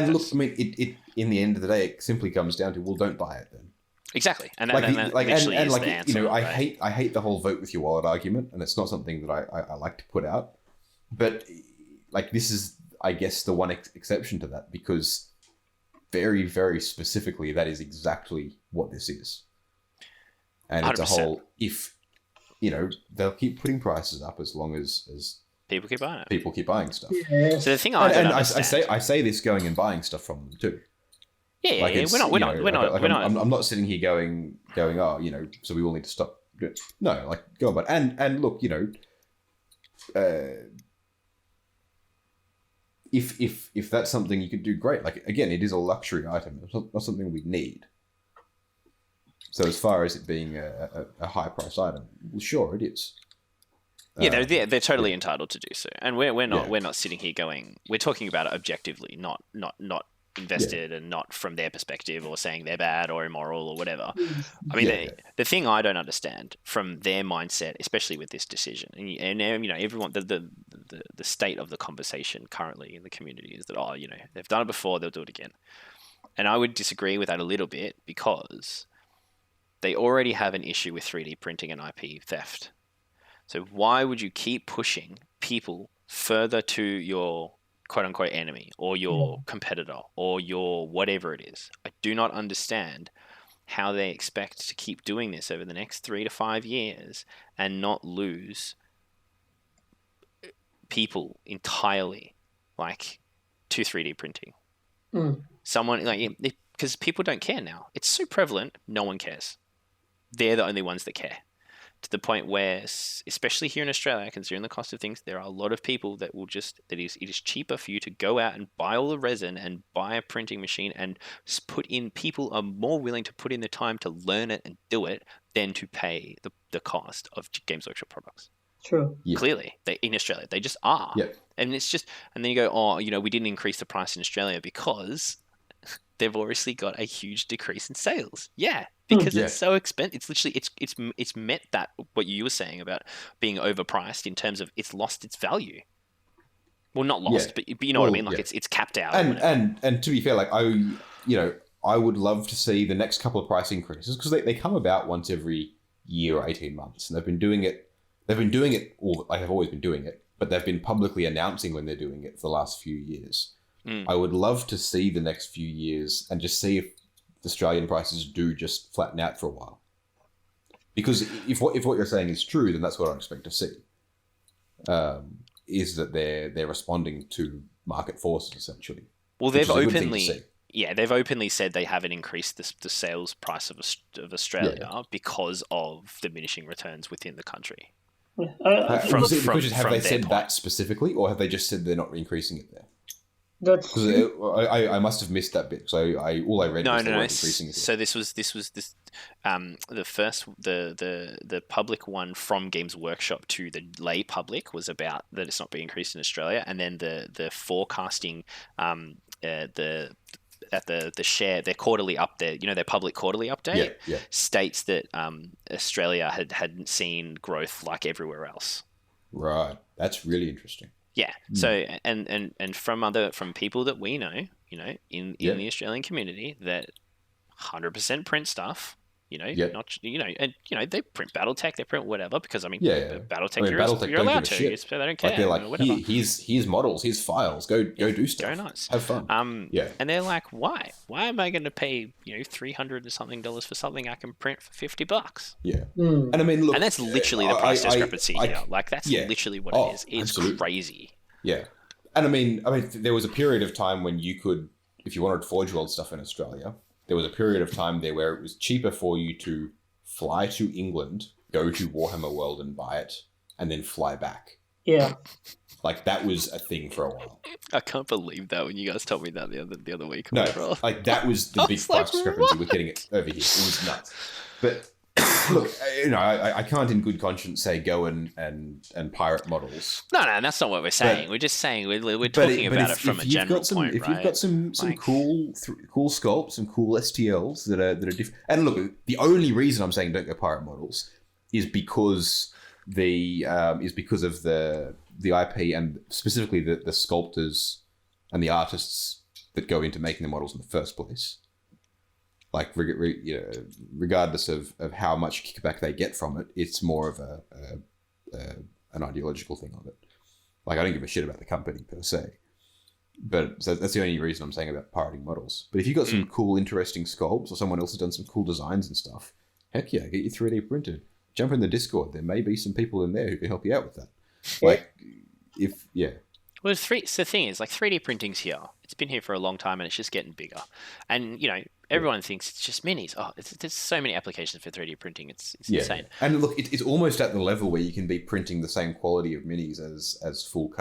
Look, I mean, it in the end of the day, it simply comes down to, well, don't buy it then. Exactly, and that literally is like the answer. I hate the whole vote with your wallet argument, and it's not something that I like to put out. But like this is, I guess, the one exception to that, because very, very specifically, that is exactly what this is. And 100%. It's a whole, if, they'll keep putting prices up as long as people keep buying it. People keep buying stuff. Yeah. So the thing I don't understand... I say this going and buying stuff from them too. Yeah, we're not. I'm not sitting here going, so we all need to stop. No, like, go on, but and look, if that's something you could do, great. Like, again, it is a luxury item. It's not something we need. So as far as it being a high price item, well, sure, it is. Yeah, they're totally entitled to do so, and we're not sitting here going. We're talking about it objectively, not invested and not from their perspective or saying they're bad or immoral or whatever. I mean, the thing I don't understand from their mindset, especially with this decision, and everyone, the state of the conversation currently in the community is that, they've done it before, they'll do it again. And I would disagree with that a little bit, because they already have an issue with 3D printing and IP theft. So why would you keep pushing people further to your quote-unquote enemy or your competitor or your whatever it is? I do not understand how they expect to keep doing this over the next 3 to 5 years and not lose people entirely, like, to 3D printing. Someone, like, because people don't care now. It's so prevalent, no one cares. They're the only ones that care. To the point where, especially here in Australia, considering the cost of things, there are a lot of people that will it is cheaper for you to go out and buy all the resin and buy a printing machine and put in. People are more willing to put in the time to learn it and do it than to pay the cost of Games Workshop products. True. Yeah. Clearly, in Australia, they just are. Yeah. And it's just, and then you go, we didn't increase the price in Australia because they've obviously got a huge decrease in sales. Yeah, because Yeah. it's so expensive. It's literally it's met that what you were saying about being overpriced in terms of it's lost its value. Well, not lost, Yeah. but you know what I mean. Like yeah. it's capped out. or whatever. And to be fair, like I would love to see the next couple of price increases because they come about once every year or 18 months, and they've been doing it. Like they've always been doing it, but they've been publicly announcing when they're doing it for the last few years. I would love to see the next few years and just see if the Australian prices do just flatten out for a while. Because if what you're saying is true, then that's what I expect to see. Is that they're responding to market forces essentially. Well, they've openly said they haven't increased the sales price of Australia because of diminishing returns within the country. Have they said point. that specifically, or have they just said they're not increasing it there? That's I must have missed that bit. So all I read was they weren't increasing it. So this was the first the public one from Games Workshop to the lay public was about that it's not being increased in Australia, and then the forecasting their quarterly update, their public quarterly update states that Australia hadn't seen growth like everywhere else. Right, that's really interesting. Yeah. So and from people that we know, in the Australian community that 100% print stuff, not and they print BattleTech, they print whatever because BattleTech you're allowed to. They don't care. Like they're like, whatever. here's models, here's files, go do stuff. Go nuts. Have fun. And they're like, why? Why am I going to pay $300 and something for something I can print for $50? Yeah. And I mean, look, and that's literally the price discrepancy here. Like that's literally what it is. It's absolutely crazy. Yeah. And I mean, there was a period of time when you could, if you wanted Forge World stuff in Australia, there was a period of time there where it was cheaper for you to fly to England, go to Warhammer World and buy it, and then fly back. Yeah. Like that was a thing for a while. I can't believe that when you guys told me that the other week. No, like that was the big price discrepancy with getting it over here. It was nuts. But look, I can't in good conscience say go and pirate models. No, that's not what we're saying. We're just saying we're talking about it from a general point, If you've got some cool sculpts, some cool STLs that are different, and look, the only reason I'm saying don't go pirate models is because of the IP and specifically the sculptors and the artists that go into making the models in the first place. Like, regardless of how much kickback they get from it, it's more of an ideological thing of it. Like, I don't give a shit about the company per se, but so that's the only reason I'm saying about pirating models. But if you've got some cool, interesting sculpts, or someone else has done some cool designs and stuff, heck yeah, get your 3D printed. Jump in the Discord. There may be some people in there who can help you out with that. Well, so the thing is, like 3D printing's here. It's been here for a long time, and it's just getting bigger. And everyone thinks it's just minis. Oh, there's so many applications for 3D printing. It's insane. And look, it's almost at the level where you can be printing the same quality of minis as full.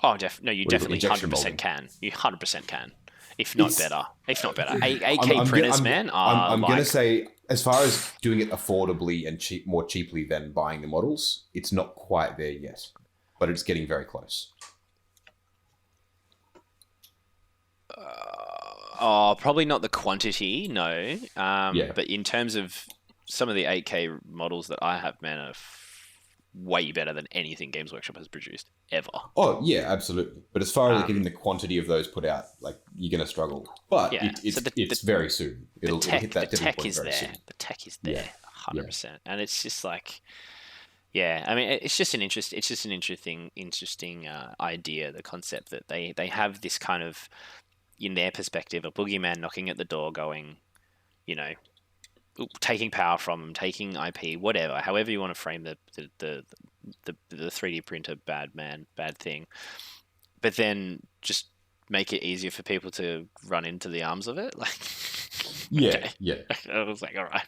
Oh, no, you definitely 100% can. You 100% can. If not better. AK printers, man. I'm going to say, as far as doing it affordably and more cheaply than buying the models, it's not quite there yet, but it's getting very close. Probably not the quantity, no. But in terms of some of the 8K models that I have, man, are way better than anything Games Workshop has produced ever. Oh yeah, absolutely. But as far as getting the quantity of those put out, like you're going to struggle. But it's very soon. It'll hit that tipping point very soon. The tech is there, 100%. And it's just like, I mean, it's just an interesting idea, the concept that they have this kind of, in their perspective, a boogeyman knocking at the door, going, taking power from them, taking IP, whatever, however you want to frame the 3D printer bad thing, but then just make it easier for people to run into the arms of it. Like, I was like, all right.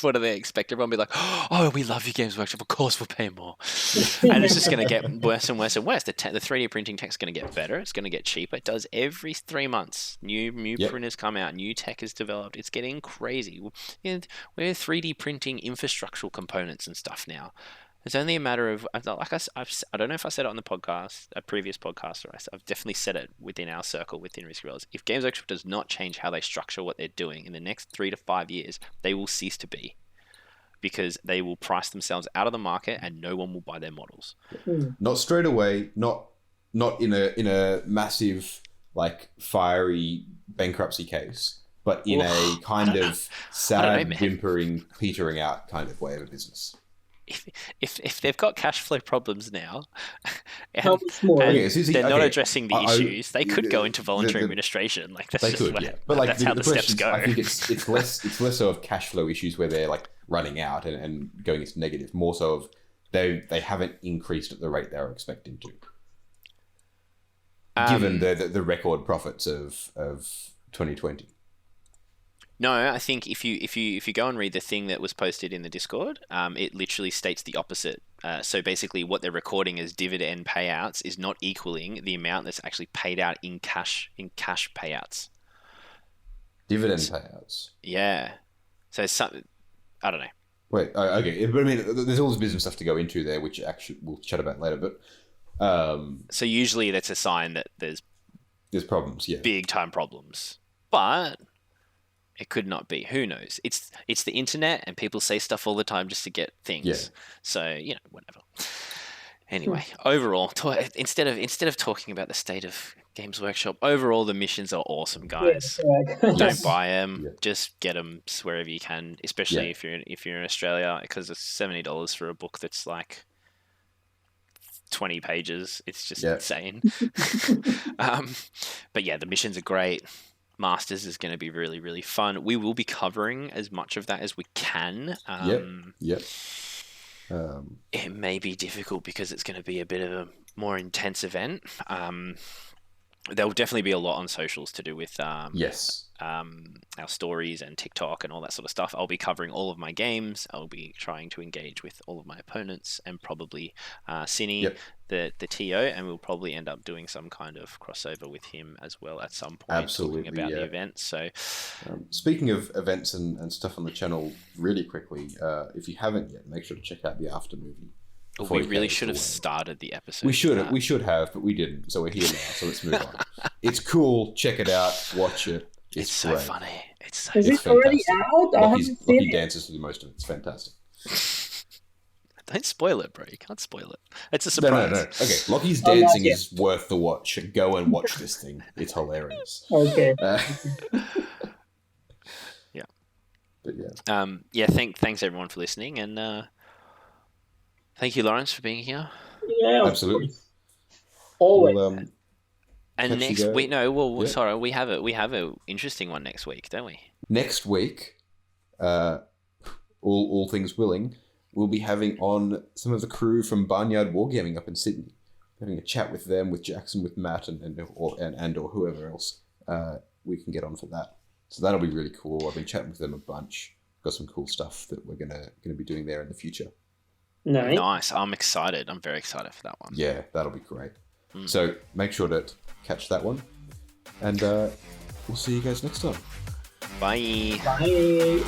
What do they expect? Everyone be like, oh, we love you, Games Workshop. Of course, we'll pay more. And it's just going to get worse and worse and worse. The 3D printing tech's going to get better. It's going to get cheaper. It does every 3 months. New printers come out. New tech is developed. It's getting crazy. We're 3D printing infrastructural components and stuff now. It's only a matter of, like I don't know if I said it on the podcast, a previous podcast, or I've definitely said it within our circle, within Risk Rollers. If Games Workshop does not change how they structure what they're doing in the next 3 to 5 years, they will cease to be, because they will price themselves out of the market and no one will buy their models. Not straight away, not in a massive, like, fiery bankruptcy case, but in a kind of sad, whimpering, petering out kind of way of a business. If they've got cash flow problems now, and they're not addressing the issues, they could go into voluntary administration. Like that's but like that's how the steps go. I think it's less so of cash flow issues where they're like running out and going into negative. More so of they haven't increased at the rate they were expecting to, given the record profits of 2020. No, I think if you go and read the thing that was posted in the Discord, it literally states the opposite. So basically, what they're recording as dividend payouts is not equaling the amount that's actually paid out in cash payouts. Dividend payouts. Yeah. So I don't know. Wait. Okay. But I mean, there's all this business stuff to go into there, which actually we'll chat about later. But so usually that's a sign that there's problems. Yeah. Big time problems, but. It could not be. Who knows? It's the internet, and people say stuff all the time just to get things. Yeah. So whatever. Anyway, overall, instead of talking about the state of Games Workshop, overall the missions are awesome, guys. Yeah, don't buy them. Yeah. Just get them wherever you can, especially if you're in Australia, because it's $70 for a book that's like 20 pages. It's just insane. But yeah, the missions are great. Masters is going to be really, really fun. We will be covering as much of that as we can. It may be difficult because it's going to be a bit of a more intense event. There will definitely be a lot on socials to do with our stories and TikTok and all that sort of stuff. I'll be covering all of my games. I'll be trying to engage with all of my opponents and probably Cine, the TO, and we'll probably end up doing some kind of crossover with him as well at some point. Absolutely, talking about the event. So, speaking of events and stuff on the channel, really quickly, if you haven't yet, make sure to check out the After Movie. We really should have started the episode. We should have, but we didn't. So we're here now. So let's move on. It's cool. Check it out. Watch it. It's so great. funny. Is it already out? Locky dances through most of it. It's fantastic. Don't spoil it, bro. You can't spoil it. It's a surprise. No. Okay, Locky's dancing is worth the watch. Go and watch this thing. It's hilarious. Okay. Yeah. But yeah. Thanks everyone for listening, and thank you, Laurence, for being here. Yeah, absolutely. Always. And next week, sorry, we have a interesting one next week, don't we? Next week, all things willing, we'll be having on some of the crew from Barnyard Wargaming up in Sydney, having a chat with them, with Jackson, with Matt, and whoever else we can get on for that. So that'll be really cool. I've been chatting with them a bunch. Got some cool stuff that we're gonna be doing there in the future. Nice. I'm excited. I'm very excited for that one. Yeah, that'll be great. So make sure to catch that one, and we'll see you guys next time. Bye. Bye.